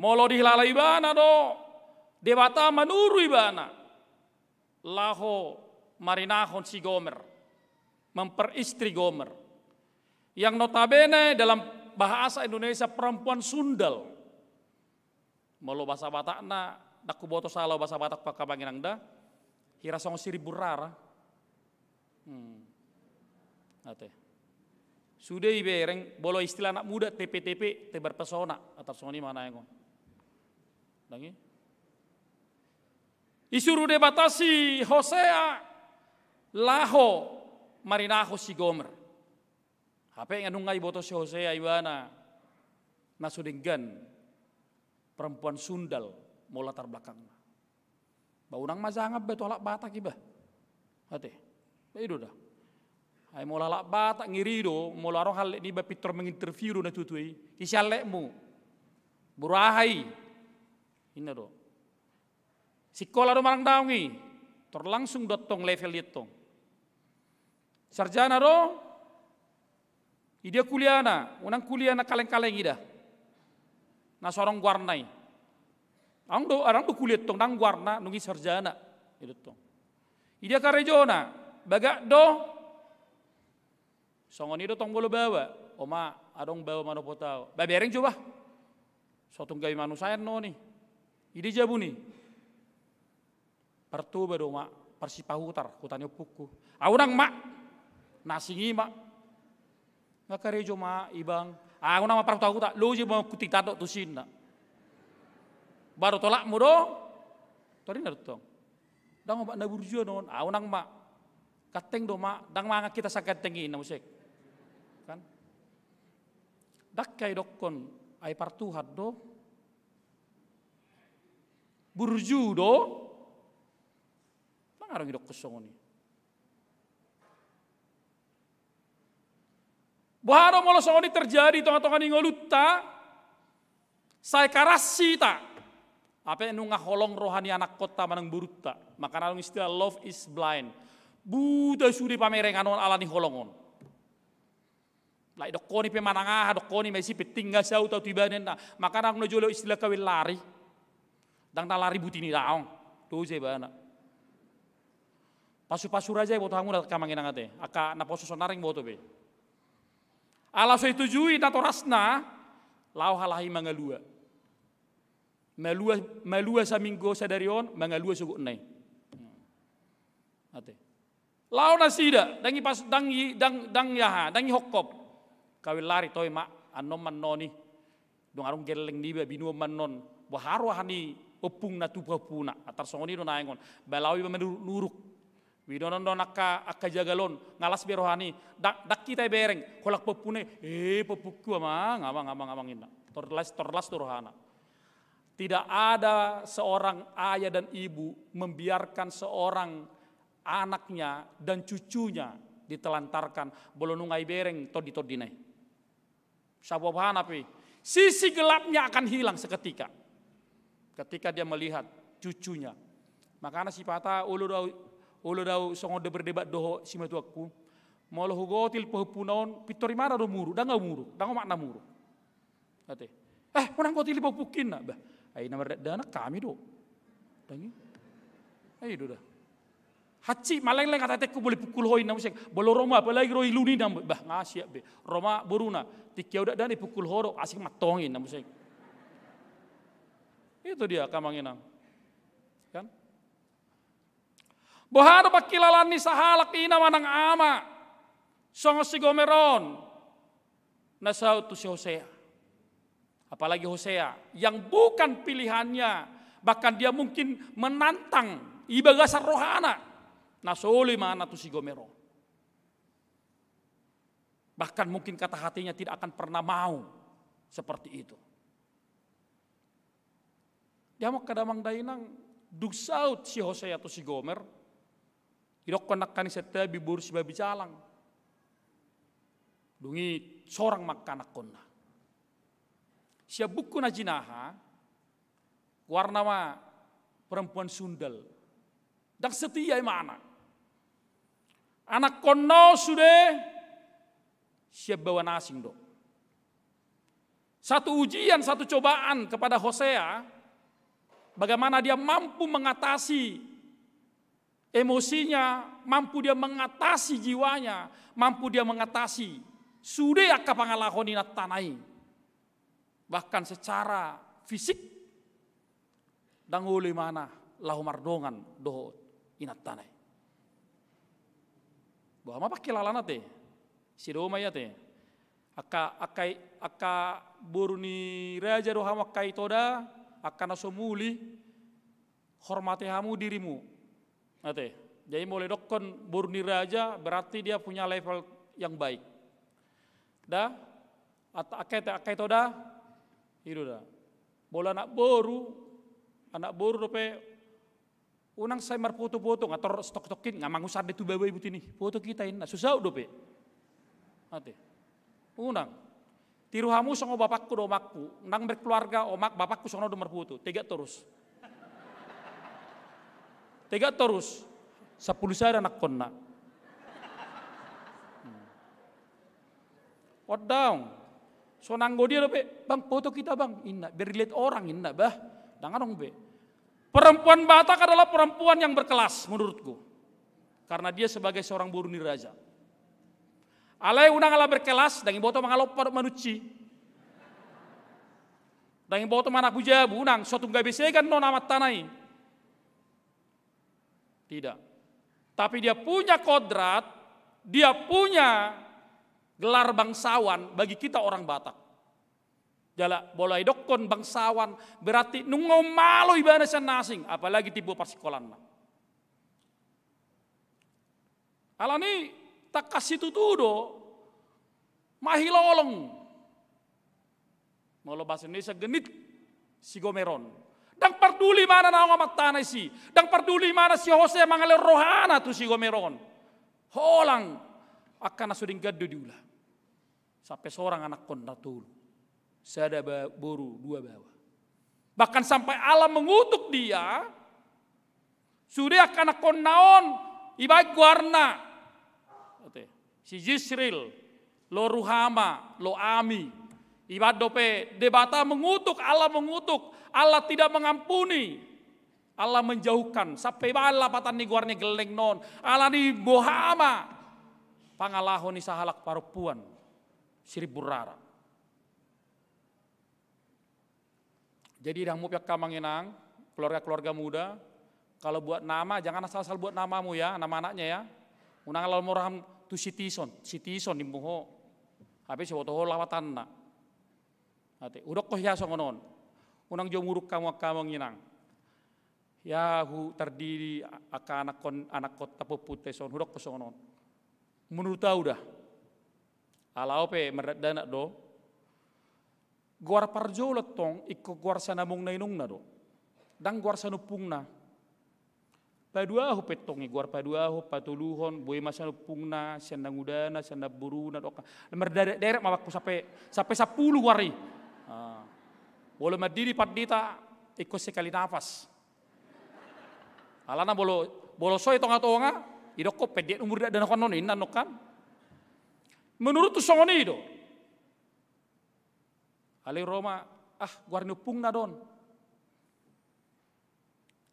Molo dihlala ibana do debata manuru ibana. Laho marinahon si Gomer. Memperistri Gomer. Yang notabene dalam bahasa Indonesia perempuan sundal. Molo bahasa Batakna daku boto salah bahasa Batak pakabanginang da. Hira songosi riburara. Ate. Sudah ibereng bolo istilah anak muda TP-TP tebar pesona atau soni mana yang dangi. Isuruh debatasi Hosea laho marinaho si Gomer. Apa yang nungai boto si Hosea ibana nasudenggan perempuan sundal mau latar belakangnya. Baunang mazangab betul alak Batak ibah. Ate. Itu dah. Hai mau lalak Batak ngiri do, mau larong hal ni bapitor menginterview do na tutui. Isyalekmu. Burahai. Ini do. Sekolah do marang daungi. Terlangsung dotong level ditong. Sarjana do. Ida kuliah na, unang kuliah na kaleng-kaleng ida. Na sorong guarnai. Arang do kuliah tong nang guarna nungi sarjana. Itu tong. Ida karejona. Bagak do Songon itu tong bolo bawa. Oma, adong bawa mana potau. Babereng coba. Suatu gawe manusia no nih. Ide jabu nih. Pertu bado mak persipahutar kutanya puku. Aunang mak nasingi mak. Nggak karejo mak ibang. Aku nama pertu tak lo je mau kutitat tu sin. Baru tolak mudo. Tori narutong. Dang mak naburjo non. Aunang mak kateng do mak. Dang mak kita sakit tinggi namusek. Kan? Dak kay dokon ay partuhat do. Burju do. Mangarang idok kesong ni. Baharo molo song ni terjadi tonga-tonga ni ngoluta. Saya karasi ta. Apa nu ngaholong rohani anak kota manang buruta. Maka nalung istilah love is blind. Buda suri pamereng anon alani holongon. Lai dokoni pemanangah dokoni mesi petingga sau tau tibanen na. Maka nang nojolo istilah kawin lari. Dang na lari butini daong. Tuh je bana. Pasu-pasu raja boto hangu dat kamangin angate. Aka na poso sonaring boto be. Ala so itujui na torasna lau halahi mangalua. Malua sa minggo sa darion mangalua sugu nai. Ate. Lau na sida dangi pas dangi hokkop. Kawin lari toy mak anom manoni. Dong arung geleng diba binu manon. Baharo hani opung na tupapuna atar songoni do naengon balawi menuruk widonon do akka jagalon ngalas berohani dak kita bereng kolak popune popukku amang inna torlas rohana. Tidak ada seorang ayah dan ibu membiarkan seorang anaknya dan cucunya ditelantarkan bolonungai bereng todinai. Sabab hanapi sisi gelapnya akan hilang seketika. Ketika dia melihat cucunya. Makanya si pata ulu dau songode berdebat doho si matuaku. Molo hugotil pehupunaon pitori mana do muru, dang muru, dang makna muru. Ate. Menang gotil pehupukin na bah. Ai nama dana kami do. Dangi. Ai do dah. Haci maleng-leng kata teku boleh pukul hoi na musik. Bolo Roma apalagi roi luni nam bah ngasiap be. Roma boruna tikia udah dani pukul horo asik matongin na musik. Itu dia kamanginang. Kan? Boharo pakilalani sahalak ina manang ama. Songo si Gomeron. Nasau tu si Hosea. Apalagi Hosea yang bukan pilihannya, bahkan dia mungkin menantang ibagasar rohana. Nasoli mana tu si Gomeron. Bahkan mungkin kata hatinya tidak akan pernah mau seperti itu. Dia mau kadamang dainang dugsaut si Hosea atau si Gomer. Idok konak kani seta bibur si babi calang. Dungi sorang makanak konna. Sia buku najinaha warna ma perempuan sundal. Dan setia mana? Anak kono sudah siap bawa nasing do. Satu ujian, satu cobaan kepada Hosea. Bagaimana dia mampu mengatasi emosinya, mampu dia mengatasi jiwanya, mampu dia mengatasi sudah akka pangalahoni tanai. Bahkan secara fisik dan oleh mana lahu mardongan doho inat tanai. Bahwa apa kilalana te? Si Roma ya te. Aka buruni raja doha makai toda akan asomuli hormati hamu dirimu. Ate, jadi mulai dokon burni raja berarti dia punya level yang baik. Dah, akai toda, itu dah. Bola anak boru dope, unang saya marfoto-foto ngator stok-stokin ngamang usah de tu bawa ibu tini, foto kita ini susah dope. Ate, unang. Tiru hamu songo bapakku do omakku, nang berkeluarga omak bapakku songo do merputu, tega terus. 10 saya anak konna. What down? So nanggo dia be, bang foto kita bang, inna berlihat orang inna bah, danganong be. Perempuan Batak adalah perempuan yang berkelas menurutku, karena dia sebagai seorang buruni raja. Alai unang ala berkelas, dangi boto mangalop pada manuci. Dangi boto manak bujabu unang, suatu nggak bisa kan non amat tanai. Tidak. Tapi dia punya kodrat, dia punya gelar bangsawan bagi kita orang Batak. Jala boleh dokon bangsawan berarti nunggu malu ibana nasing, apalagi tipu persikolan. Alani tak kasih tutudo, mahilolong. Mau bahasa Indonesia genit si Gomeron. Dan peduli mana nama amat tanah si. Dan peduli mana si Hose mangalir rohana tu si Gomeron. Holang akan asuding gado diulah. Sampai seorang anak konda tulu. Sada boru dua bawah. Bahkan sampai Allah mengutuk dia. Sudah akan kondaon ibaik warna. Si Yisril, lo Ruhama, lo Ami. Ibad dope debata mengutuk, Allah mengutuk. Allah tidak mengampuni. Allah menjauhkan. Sampai bala patan ni guarnya geleng non. Allah ni bohama. Pangalahon ni sahalak parupuan. Sirip burara. Jadi dah mupiak kamanginang, keluarga-keluarga muda. Kalau buat nama, jangan asal-asal buat namamu ya, nama anaknya ya. Unang alal moraham tu Sitison di muho. Habis wotoho lawatan na. Ate, udok ko hiya songonon. Unang jomuruk kamu nginang. Ya hu terdiri akan anak kota pepute son hudok ko songonon. Menurut tahu dah. Alau pe meradana do. Guar parjo letong ikko guar sanamung na inung na do. Dang guar sanupung na. Padua hu petongi guar padua hu patuluhon boy masanupung na sendang udana sendang buruna do. Merdadak mawakku sampai 10 wari. Boleh madiri padita ikut sekali nafas. Alana bolo soy tonga idok ko pediat umur dan konon inan kan. Menurut tu songoni do. Ali Roma guarna pung na don.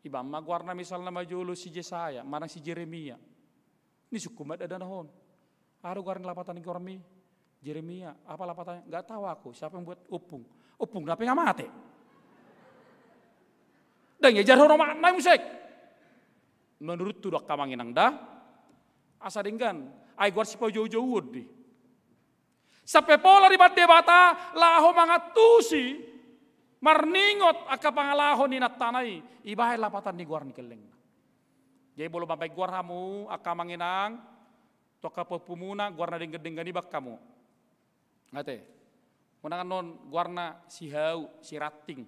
Ibamma guarna misalnya majulu si Jesaya, mana si Jeremia. Ini sukumat ada nahon. Ada guarna lapatan gormi. Jeremia, apa lapatannya? Gak tahu aku. Siapa yang buat upung? Upung kenapa nggak mati? Dan ngejar hormat naik musik. Menurut tu dok kamanginang dah. Asa dengan, ay guar si jauh-jauh di. Sampai pola ribat debata, laho mangatusi, marningot aka pangalahon ni natanay, ibahay lapatan ni guar ni keleng. Jadi bolo bapak guar hamu, aka manginang, toka pemuna guar na denggan di bak kamu. Ngate, unang non guarna si hau, si rating.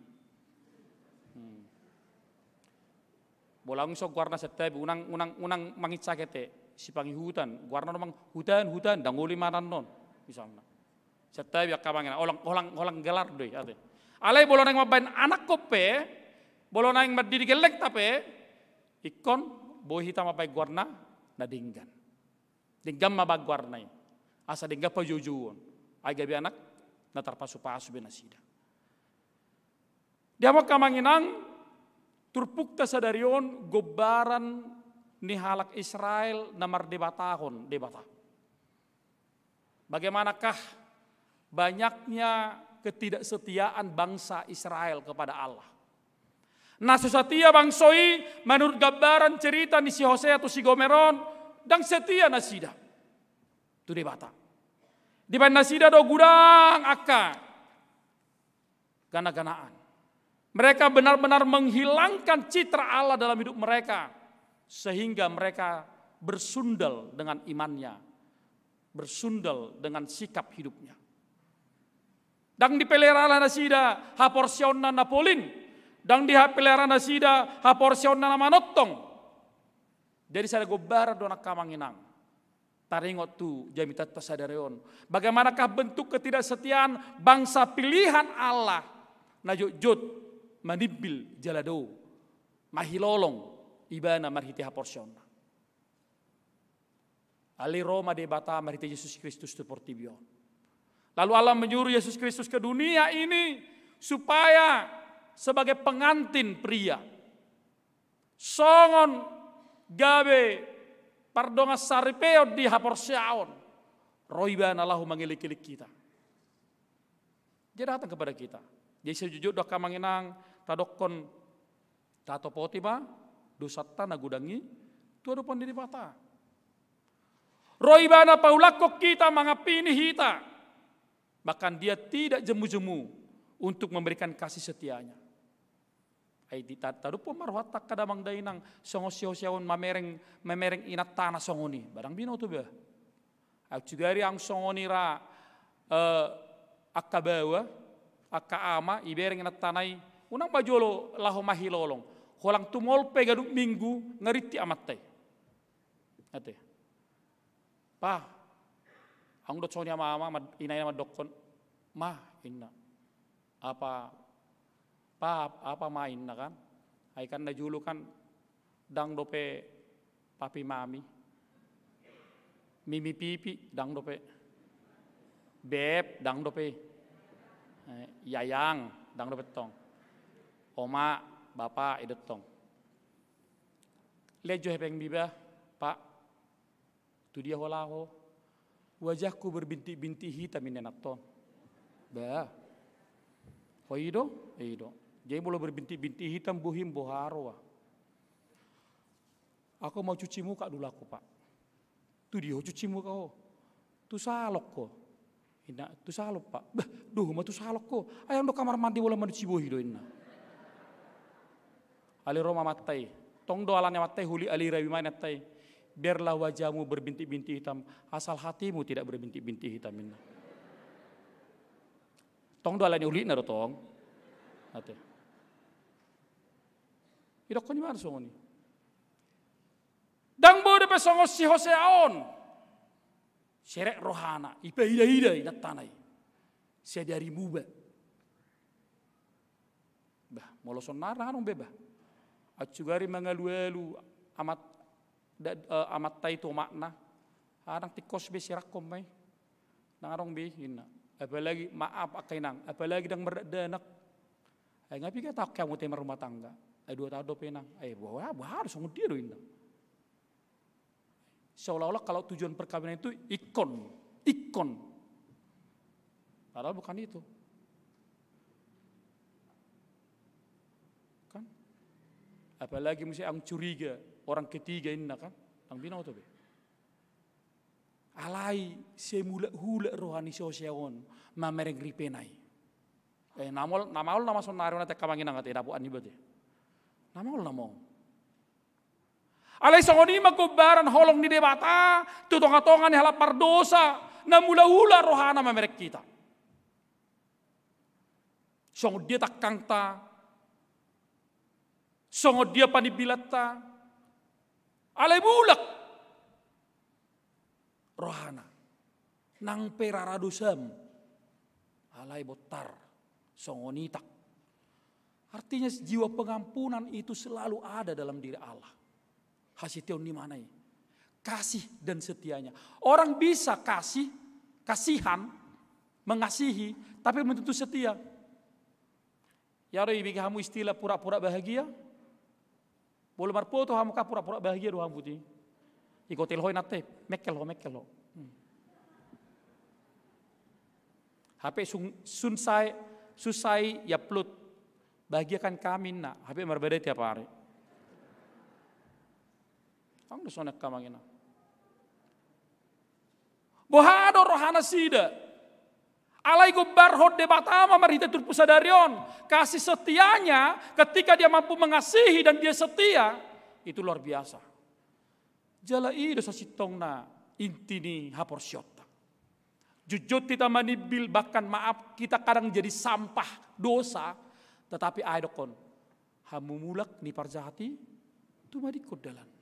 Bolang so guarna setiap unang mangitsa kete si pangihutan, guarna nomang hutan danguli manan non misalnya. Setiap ya kamangina olang gelar deh ate. Alai bolon yang mabain anak kope, bolon yang madiri gelek tape, ikon boy hitam mabai guarna na dinggan. Dinggan mabag guarna asa dinggan pa jujuon. Ay gabi anak na tarpasu-pasu benasida. Dia mau kamanginang turpukta sadarion gobaran ni halak Israel namar debata. Bagaimanakah banyaknya ketidaksetiaan bangsa Israel kepada Allah. Nah setia bangsoi menurut gambaran cerita ni si Hosea atau si Gomeron dan setia nasida. Itu debata. Di mana sida do gudang aka gana-ganaan. Mereka benar-benar menghilangkan citra Allah dalam hidup mereka sehingga mereka bersundal dengan imannya, bersundal dengan sikap hidupnya. Dang dipelihara nasida haporsionna napolin, dang dipelihara nasida haporsionna manotong. Jadi saya gobara dona kamanginang. Taringot tu jamitat tasadarion. Bagaimanakah bentuk ketidaksetiaan bangsa pilihan Allah najut manibil jalado mahilolong ibana marhiti haporsionna. Ali Roma debata marhiti Yesus Kristus tu portibion. Lalu Allah menyuruh Yesus Kristus ke dunia ini supaya sebagai pengantin pria. Songon gabe pardonga saripeo di haporsiaon. Roibana lahu mengilik-ilik kita. Dia datang kepada kita. Jadi sejujur doa kamanginang tadokon tato potima dosata nagudangi tuado pandiri bata. Roibana paulakok kita mangapini hita. Bahkan dia tidak jemu-jemu untuk memberikan kasih setianya. Ai ditataru pemarwata kadamang dainang songo sio-sion mamereng inat tanah songoni. Barang bino tu ba. Au cugari ang songoni ra akabawa akaama ibereng inat tanai unang bajolo laho mahilolong. Holang tumol pegaduk minggu ngeriti amatai. Ate. Pa. Ang dot sonya mama inay na dokon. Ma inna. Apa main na kan? Ay kan na julo kan dang dope papi mami. Mimi pipi dang dope. Beb dang dope. Yayang dang dope tong. Oma bapak idot tong. Lejo hepeng biba, Pak. Tu dia holaho. Wajahku berbintik-bintik hitam ini naton. Ba. Ido. Jadi mulai berbintik-bintik hitam buhim boharo. Aku mau cuci muka dulu aku, Pak. Tu dia cuci muka oh. Tu salok ko. Ina tu salok, Pak. Bah, duh mah tu salok ko. Ayam do kamar mandi bola mandi cibohi do inna. Ali Roma matai. Tong do alannya matai huli ali rawi mana matai. Biarlah wajahmu berbintik-bintik hitam, asal hatimu tidak berbintik-bintik hitam inna. Tong do alannya huli na do tong. Ate. Idok ko ni mana songoni. Dang bo de pesongo si Hoseaon. Serek rohana, ipa ida inat tanai. Saya dari muba. Bah, moloson nara anong beba. Acugari mangaluelu amat tai to makna. Arang tikos be sirak komai. Nangarong be ina. Apalagi maaf akainang, apalagi dang merdanak. Ay ngapi ka tak kamu tema rumah tangga. Ay dua tado penang. Ay bahwa harus ngudi do ina. Seolah-olah kalau tujuan perkawinan itu ikon. Padahal bukan itu. Kan? Apalagi mesti ang curiga, orang ketiga ini kan, ang binaw to be. Alai semula-hula rohani sosiaon, mamereng ripenai. Namol nama sonaro na te kamangin ang ate napuan ni bate. Namol. Alay songoni magkubaran holong ni debata, tutong-atongan ni halapar dosa, na mula-hula rohana mamerek kita. Songod dia takang ta, songod dia panibilat ta, alay bulak rohana, nang peraradusam, alay botar, songonitak. Artinya jiwa pengampunan itu selalu ada dalam diri Allah. Hasitiun ni manai. Kasih dan setianya. Orang bisa kasihan, mengasihi, tapi belum tentu setia. Ya Roy, bagi kamu istilah pura-pura bahagia. Boleh marpoto kamu kah pura-pura bahagia doang putih. Ikotel hoi nate, mekel ho. HP susai ya plut. Bahagiakan kami nak. HP berbeda tiap hari. Ang dosonek kamangina. Bohado rohana sida. Alai gubar hod debatama marita turpusadarion. Kasih setianya ketika dia mampu mengasihi dan dia setia. Itu luar biasa. Jala ido sa sitong na intini haporsyota. Jujut kita manibil bahkan maaf kita kadang jadi sampah dosa. Tetapi aidokon. Hamumulak ni parjahati. Tumadikod dalan.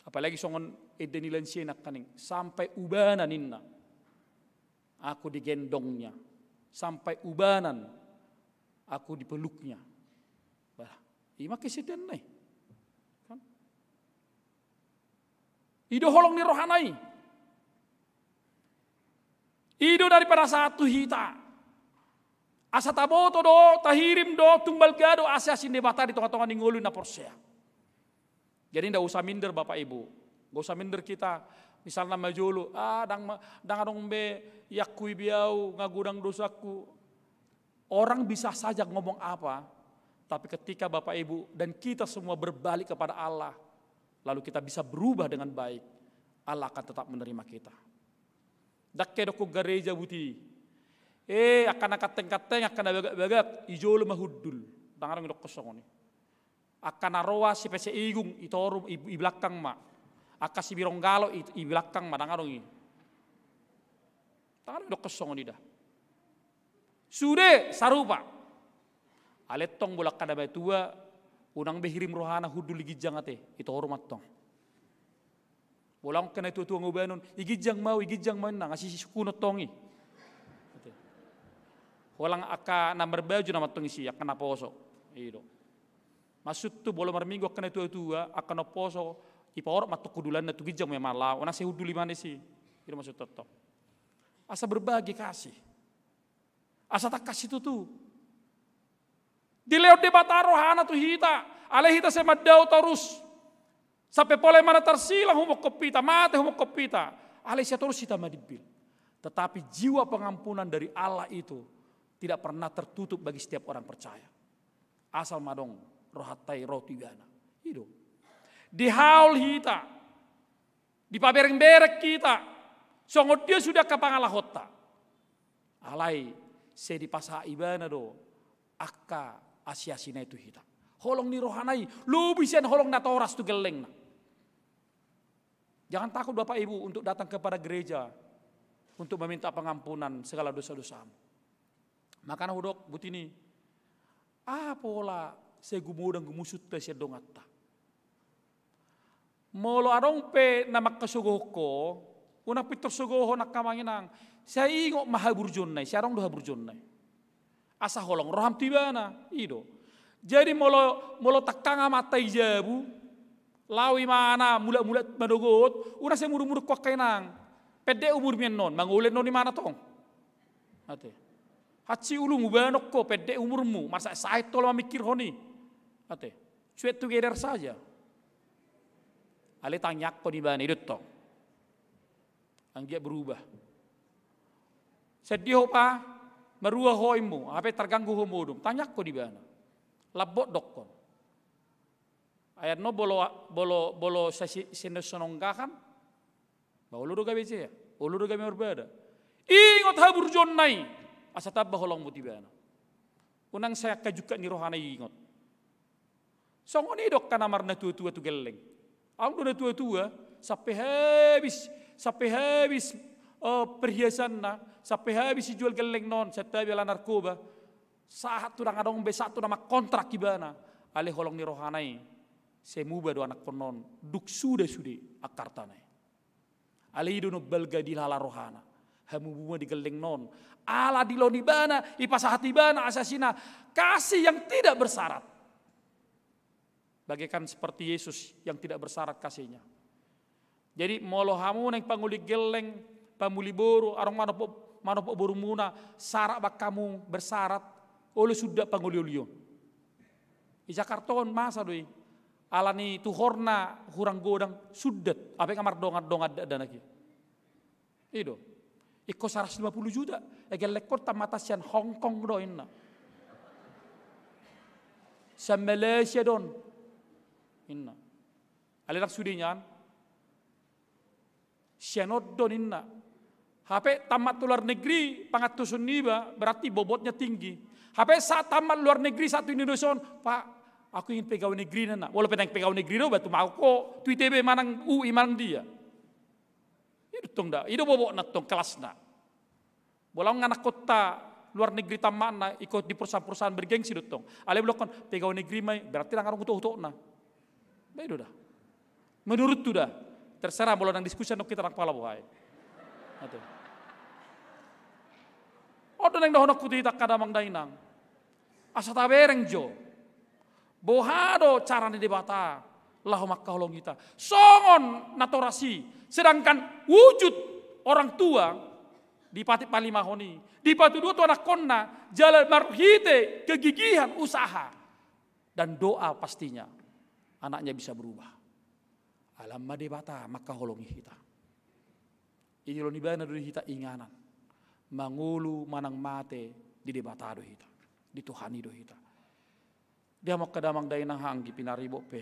Apalagi songon edenilan siya kaning sampai ubanan ninna. Aku digendongnya. Sampai ubanan aku dipeluknya. Bah, ima kesedihan nai. Kan? Ido holong ni rohanai. Ido daripada satu hita. Asa taboto do, tahirim do, tumbal gado, asa sindebata di tengah-tengah ningulu na porsea. Jadi tidak usah minder Bapak Ibu. Tidak usah minder kita Misalnya majolo, dang adong be yakui biau ngagudang dosaku. Orang bisa saja ngomong apa, tapi ketika Bapak Ibu dan kita semua berbalik kepada Allah, lalu kita bisa berubah dengan baik, Allah akan tetap menerima kita. Dakke doko gereja buti, akan kateng-kateng akan bagak-bagak, ijolo mahudul, dangarang dok kosong ni. Akan aroa si pese igung itorum i belakang ma, akan si bironggalo i belakang ma dangarong i. Dangarang dok kosong ni dah. Sude sarupa. Aletong bolak kada batua, unang behirim rohana hudul igijang ate, itorum atong. Bolang kena itu ngobanon, igijang mau na ngasih sukuno tongi. Walang aka namar baju nama tongi si akan naposo. Ido. Maksud tu bola marminggu akan itu akan naposo ipaor matok kudulan na tu gijang memala, ona se huduli mana si. Itu maksud tetap. Asa berbagi kasih. Asa tak kasih tu. Di lewat debat rohana tu hita, ale hita se madau terus. Sampai pole mana tersilang humok kopita, mate humok kopita. Alesia terus kita madibil. Tetapi jiwa pengampunan dari Allah itu tidak pernah tertutup bagi setiap orang percaya. Asal madong rohatai roti gana. Itu. Di haul kita, di pabereng-berek kita, songot dia sudah kapangala hota. Alai se di pasa ibana do, akka asiasina itu hita. Holong ni rohanai, lu bisa holong natoras tu geleng. Jangan takut Bapak Ibu untuk datang kepada gereja untuk meminta pengampunan segala dosa-dosamu. Makanya hudok butini, apola segumudang gumusut te sedongatta. Molo arong pe namak kasugohko, una pitor sugoho nakamanginang, saya ingok mahaburjonnai, saya arong dohaburjonnai. Asa holong roham tibana, ido. Jadi molo takanga matai jabu, lawi mana mula madogot, una saya muru-muru kuak kainang. Pede umur non, mangulen non di mana tong? Ate. Haci ulu mubanok ko, pede umurmu, masa saya tolong mikir honi. Ate. Sweat together saja. Ale tanyak ko di mana itu tong. Anggia berubah. Sedih pa, merua hoimu, apa terganggu homodum, tanyak ko di mana? Labot dokon. Ayat no bolo sinesononggakan, bahwa lu doga bece ya, lu doga berbeda. Ingot habur jonnai, asa tabah holong mutibana. Unang saya kajuka ni rohana ingot. Songon idok kanamarna tua-tua tu geleng. Ang na tua-tua sampai habis perhiasan na, sampai habis jual geleng non, setabi ala narkoba. Satu nang adong be satu nama kontrak ibana, ale holong ni rohanai. Semuba do anak konon duk sude akar tanai. Ali do no balga di lala rohana. Hamu buma di geleng non. Ala di loni bana, ipasa hati bana asasina. Kasih yang tidak bersyarat. Bagaikan seperti Yesus yang tidak bersyarat kasihnya. Jadi molo hamu neng panguli geleng, pamuli boru, arong manopo boru muna, sarak bak kamu bersyarat. Oleh sudah panguli ulion. Di Jakarta masa doi. Alani tuhorna hurang godang sudet apa kamar dongat ada lagi itu iko 150 juta egel lekor tamatasian Hong Kong do inna sa Malaysia don inna alirak sudinya sianot don inna HP tamat luar negeri pangatusun niba berarti bobotnya tinggi HP saat tamat luar negeri satu Indonesia Pak aku ingin pegawai negeri nana. Walau penang pegawai negeri do batu mau ko tu ITB manang UI manang dia. Itu tong dah. Itu bobok nak tong kelas nak. Bolang anak kota luar negeri taman na ikut di perusahaan-perusahaan bergengsi do tong. Ale blokon pegawai negeri mai berarti nang arung utuh na. Baik dah. Menurut tu dah. Terserah bolang nang diskusi nok kita nang pala bohai. Atuh. Odo nang dah honok putih tak kadamang dainang. Asa tabereng jo. Bohado cara di debata lahu makka holong kita songon natorasi sedangkan wujud orang tua di pati palimahoni di pati dua tu anak konna jalan marhite kegigihan usaha dan doa pastinya anaknya bisa berubah alam debata makka holongi kita Ilo ni bana do hita inganan. Mangulu manang mate di debatado hita. Di Tuhani do hita. Dia makadamang day nang hanggi pinaribo pe.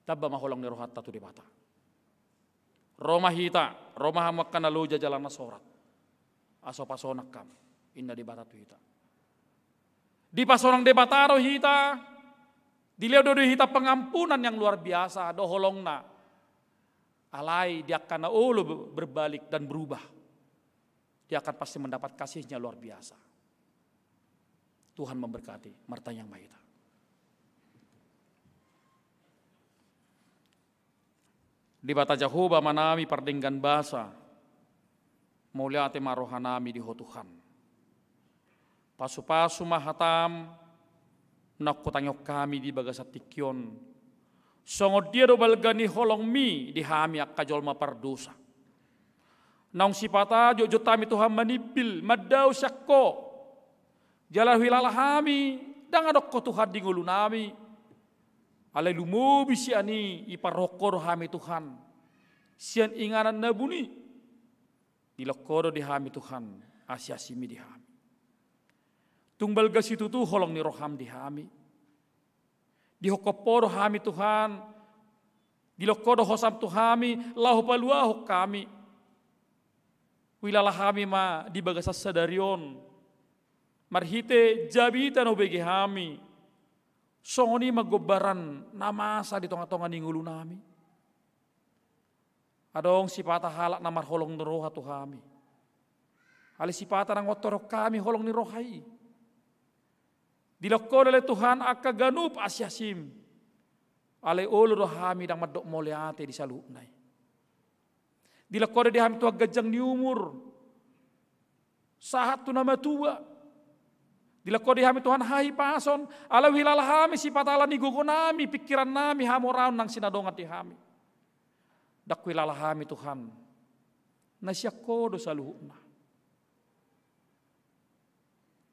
Tabba maholong ni rohatta tu debata. Roma hita, Roma hamak kanaloja jalan na sorat. Aso pasonak kam, inna debata tu hita. Di pasonang debataro hita, dilihat do hita pengampunan yang luar biasa, doholong na. Alai dia akan ulu berbalik dan berubah. Dia akan pasti mendapat kasihnya luar biasa. Tuhan memberkati Marta yang Mahita. Di bata Jehovah manami pardenggan basa, muliate marohanami di Tuhan. Pasu-pasu mahatam, nakutanyok kami di bagasat tikyon. Songod dia do balgani holong mi di hami akajol mapardosa. Naung sipata jojo tami Tuhan manipil madau syakko. Jalan hilala hami dangadok ko Tuhan di ngulu nami. Alay lumubi siani iparokoro hami Tuhan. Sian inganan nabuni. Dilokoro di hami Tuhan. Asyasimi di hami. Tungbal gasitu tu holong ni roham di hami. Dihokoporo hami Tuhan. Dilokoro hosam Tuhami. Lahu paluaho kami. Wilala hami ma di bagasas sadarion. Marhite jabita no begi hami. Songoni magobaran namasa di tonga-tonga ningulu nami. Adong sipata halak namar holong ni roha Tuhami. Ali sipata nang otorok kami holong ni rohai. Dilokko oleh Tuhan akka ganup asyasim. Ale ulu rohami dang madok moleate di salunay. Dilokko di hami tuag gajang ni umur. Sahat tu nama tua. Dilakko di hami Tuhan hai pason. Alau hilal hami sipatala ni gugo nami. Pikiran nami hamoraun nang sinadongat di hami. Dakku hilal hami Tuhan. Nasyak dosa luhukna.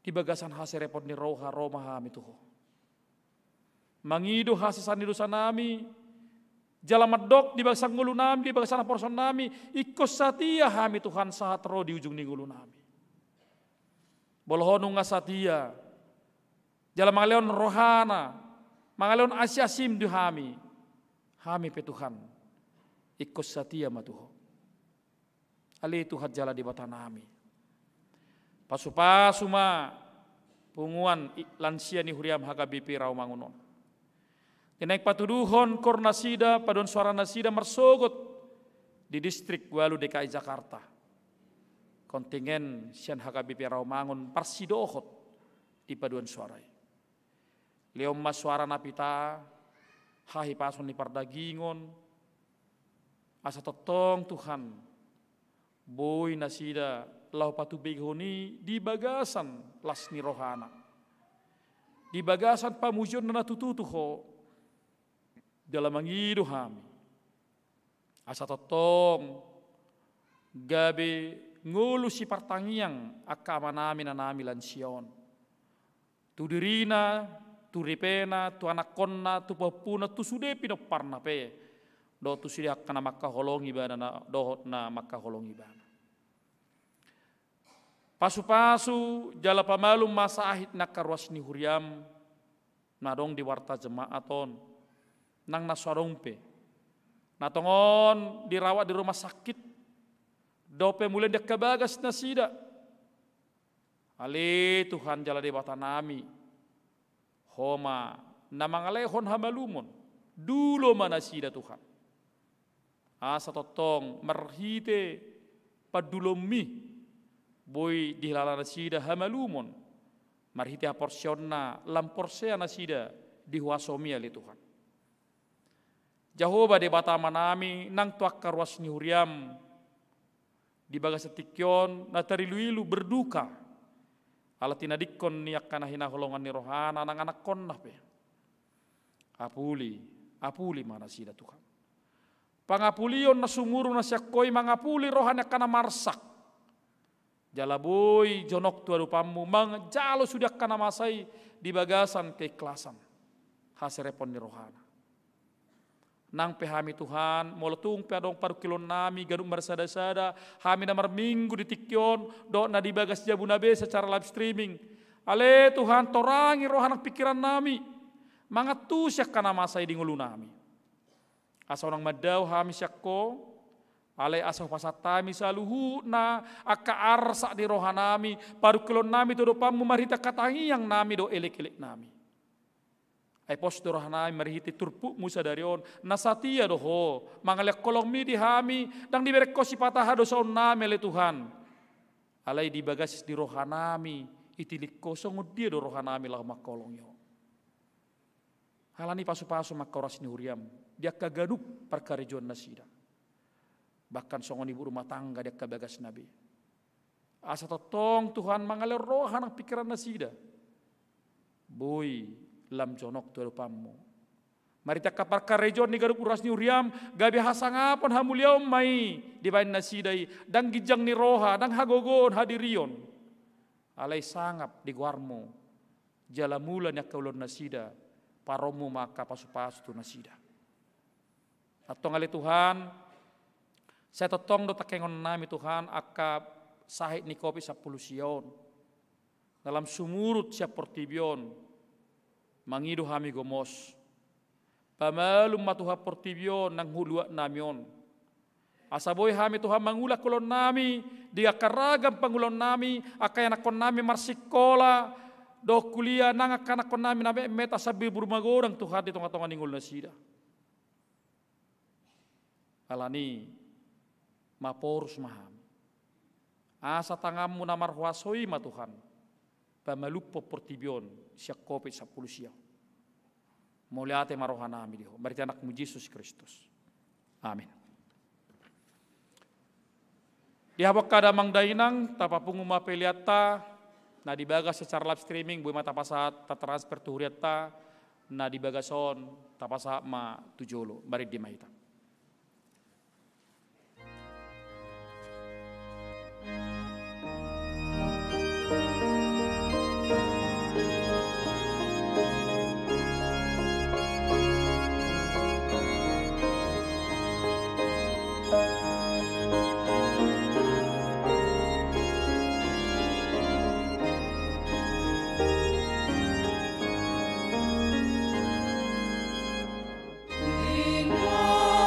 Di bagasan hase repot ni roha roma hami Tuhan. Mangido hasisan ni dosa nami. Jalamat dok di bagasan ngulu nami. Di bagasan porson nami. Ikos satia hami Tuhan saat roh di ujung ni ngulu nami. Bolhonu ngasatia, jalan mangaleon rohana, mangaleon asyasim di hami pe Tuhan, ikut satia matuho. Ali Tuhan jala di bata nami. Pasu-pasu ma punguan lansia ni huriam HKBP Rawamangun. Dinaik patuduhon kor nasida padon suara nasida marsogot di distrik Walu DKI Jakarta. Kontingen sian HKBP Rawamangun parsidohot di paduan suarai. Leom mas suara napita hahi pason ni pardagingon asa totong Tuhan boy nasida lau patu begoni di bagasan lasni rohana. Di bagasan pamujon na tututuho dalam mangidu hami. Asa totong gabe ngulu si partangiang akama nami na nami lansion. Tu dirina, tu ripena, tu anakonna, tu papuna, tu sudepi no parna pe. Do tu sidak kana makka holongi bana na dohot na makka holongi bana. Pasu-pasu jala pamalum masa ahit na karwas ni huriam nadong di warta jemaaton nang naswarongpe. Natongon dirawat di rumah sakit. Dope mulai dek kebagas nasida. Ali Tuhan jala di bata nami. Homa namangalehon hamalumon. Dulo manasida Tuhan. Asa totong marhite padulomi. Boy dihlala nasida hamalumon. Marhite aporsionna lamporsea nasida dihuasomi ali Tuhan. Jehovah di bata manami nang tuak karwas ni huriam. Di bagas setikyon na tariluilu berduka ala tinadikon niyak kana hinaholongan ni rohana nang anak kon pe apuli mana sida Tuhan pangapulion na sumuru na syakoy mangapuli rohana kana marsak jalaboy jonok tuadu pamu mang jalo sudah kana masai di bagasan keikhlasan haserepon ni rohana nang pehami Tuhan, molotung pedong paru kilon nami gadung bersada-sada, hami namar minggu di tikyon, do na dibagas jabu nabe secara live streaming. Ale Tuhan torangi rohanak pikiran nami, mangatu syak kana masai di ngulu nami. Asa orang madau hami syakko, ale asa pasatami saluhu na aka arsa di rohanami, paru kilon nami do pamu marita katangi yang nami do elek-elek nami. Ay pos dorohanami marihiti turpu musa darion nasatia doho mangalek kolong mi di hami dang diberek kosi patah dosa nami le Tuhan alai dibagas di rohanami itilik kosong dia do rohanami lah makolong yo halani pasu-pasu makoras ni huriam dia kagaduk perkarejon nasida bahkan songon ibu rumah tangga dia kabagas nabi asa totong Tuhan mangalir rohanang pikiran nasida boy lam jonok tu pamu. Mari tak kapar karejon ni garup uras ni uriam gabi hasangapon hamuliau mai di bain nasidai dang gijang ni roha dang hagogon hadirion. Alai sangap di guarmo jalamulan yak kaulon nasida paromu maka pasu-pasu tu nasida. Atong ali Tuhan saya totong do takengon nami Tuhan aka sahit ni kopi 10 sion. Dalam sumurut siap portibion mangido hami gomos pamalum matuha portibio nang hulua namion asaboy hami tuha mangula kolon nami dia karagam pangulon nami akaya nakon nami marsikola do kuliah nang akana kon nami nabe meta sabi burmagorang tuha di tonga-tonga ningul nasida alani maporus mahami asa tangamu namar huasoi ma Tuhan pamalupo portibion siak kopi 10 siang. Muliate marohanami diho. Berarti anakmu Yesus Kristus. Amin. Dihabak kada mangdainang tapapung umapeliata na dibagas secara live streaming buat mata pasat transfer tuhuriata na dibagason tapasa ma tujolo bari di mahita. Indah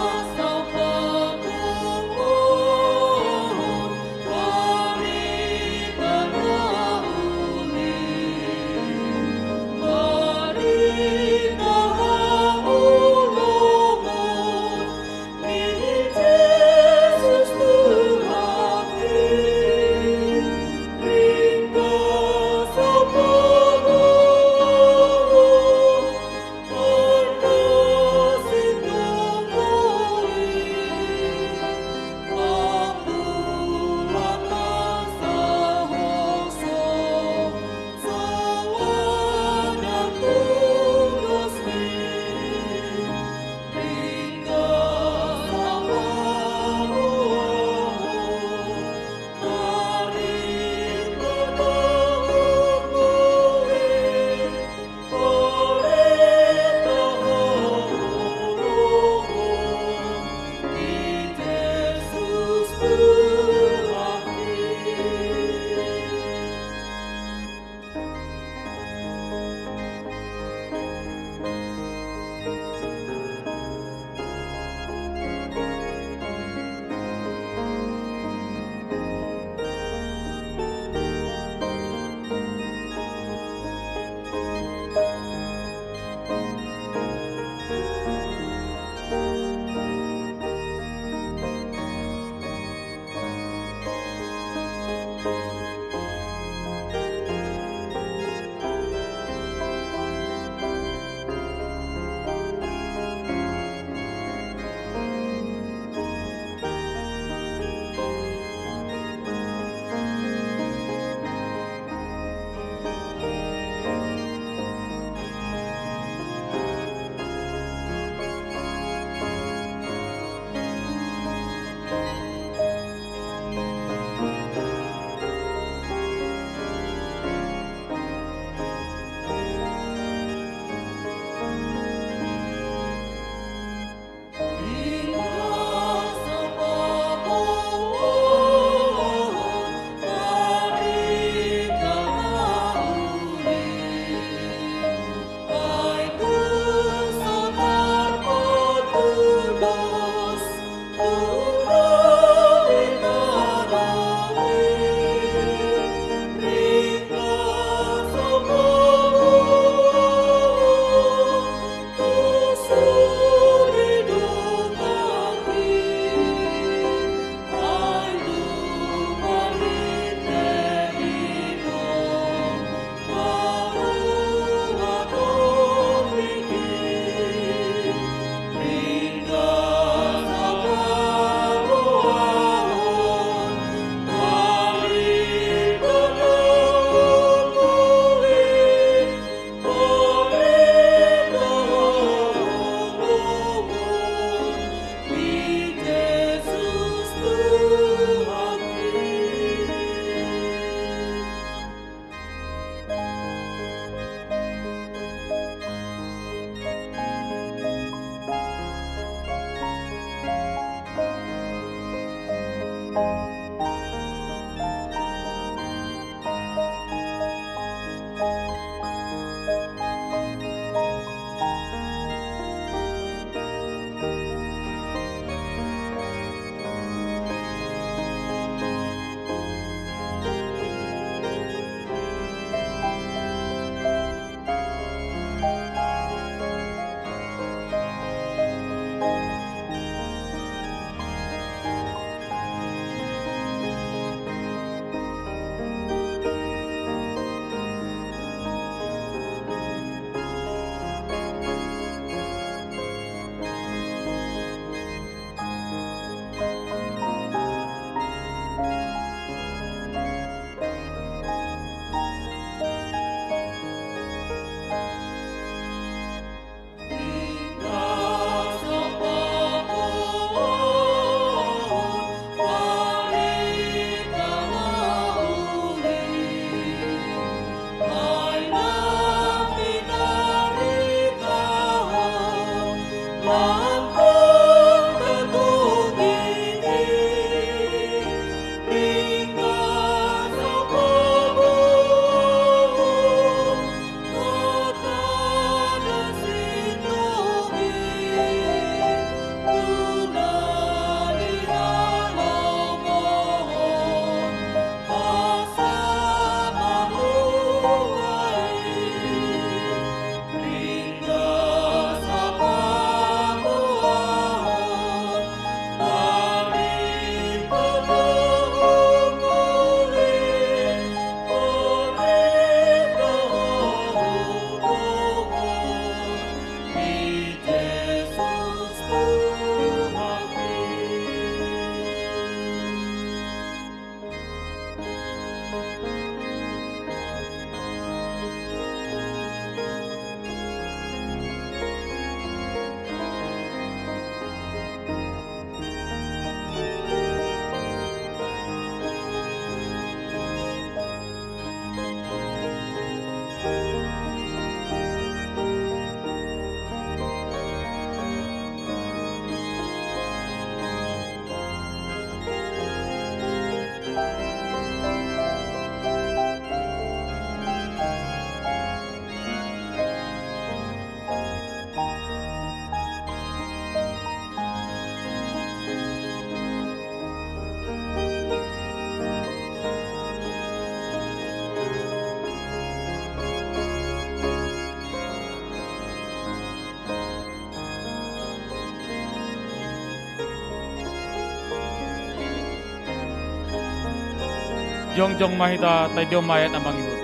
Jongjong mahita tayo mayat amang ihut.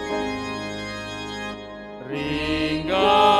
Ringga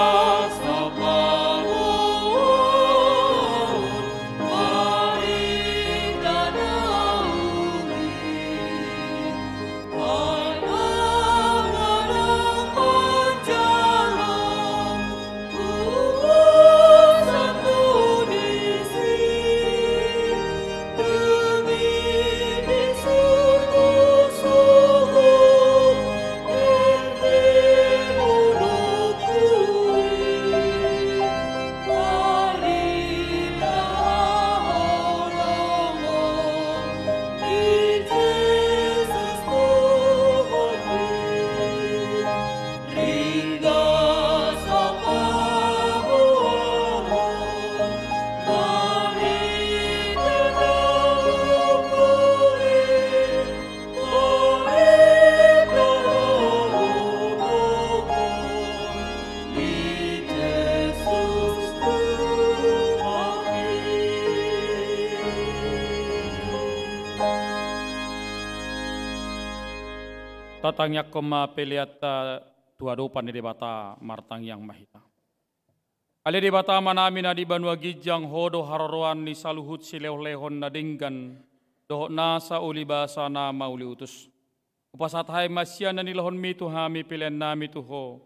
tatangyak koma peliata tua dopan di debata martang yang mahita. Ali debata manami na di banua gijang hodo hararuan ni saluhut sileo-lehon na dinggan dohok nasa uli basa na mauli utus. Upasat hai masya na nilahon mitu hami pilihan nami tuho.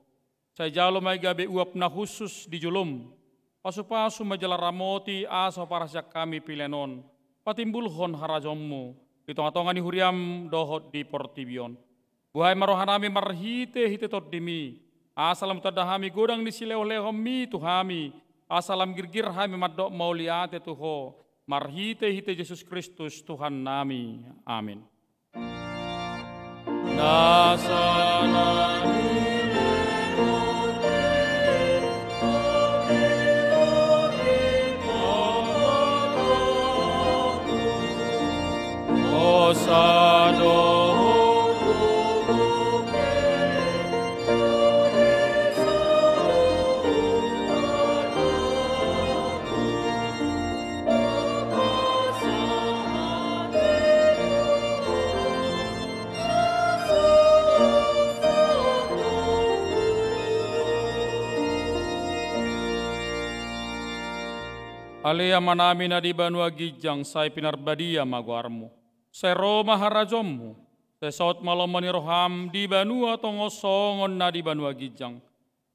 Saya jalo may gabi uap na khusus di julum. Pasu-pasu majalar-ramoti asa parasyak kami pilihanon. Patimbulhon harajommu. Itong-atongan ni huriam dohot di portibion. Buhay marohanami marhite-hite tot dimi. Asalam tadahami godang ni sileo-lehom mi tuhami. Asalam girgir hami madok mauliate tuho. marhite hite Yesus Kristus Tuhan nami. Amin. Nasana Osado Alea manami na di Banua Gijang say pinarbadia maguarmu. Say Roma harajommu. Say saut malomani roham di Banua tongosongon na di Banua Gijang.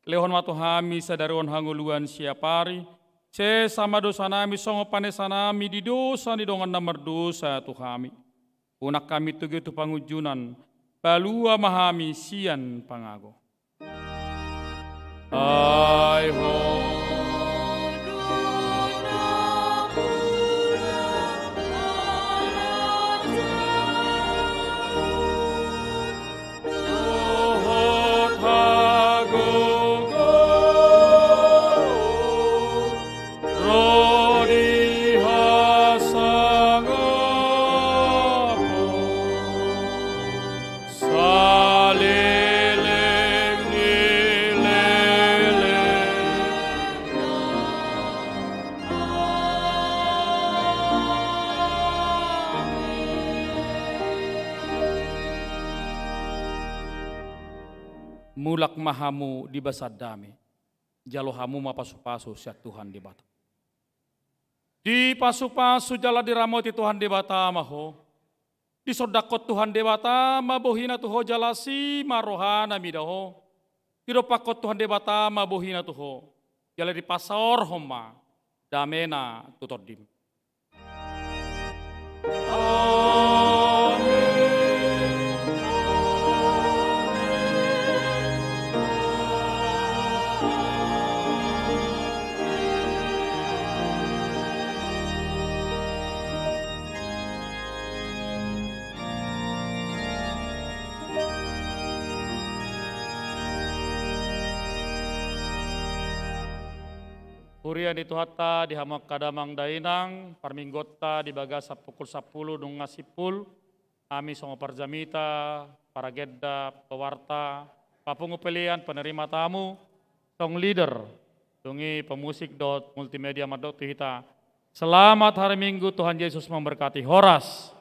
Lehon matuhami sadaron hanguluan siapari. Se sama dosa nami songo panesa nami di dosa ni dongan na merdosa tuhami. Unak kami tugi tu pangujunan. Balua mahami sian pangago. Ai ho. Mulak mahamu di basadami, jalohamu mapasu-pasu siat Tuhan di bata. Di pasu-pasu jala diramoti Tuhan di bata maho, di sodakot Tuhan di bata mabohina tuho jalasi marohana midaho, di ropakot Tuhan di bata mabohina tuho, jala di pasor homa, damena tutordim. Kurian itu hatta di hamak kadamang dainang, parminggota di bagasa pukul 10 dung ngasipul, ami songo parjamita, para gedda, pewarta, papungu pilihan penerima tamu, song leader, dungi pemusik multimedia madok hita. Selamat hari Minggu, Tuhan Yesus memberkati. Horas.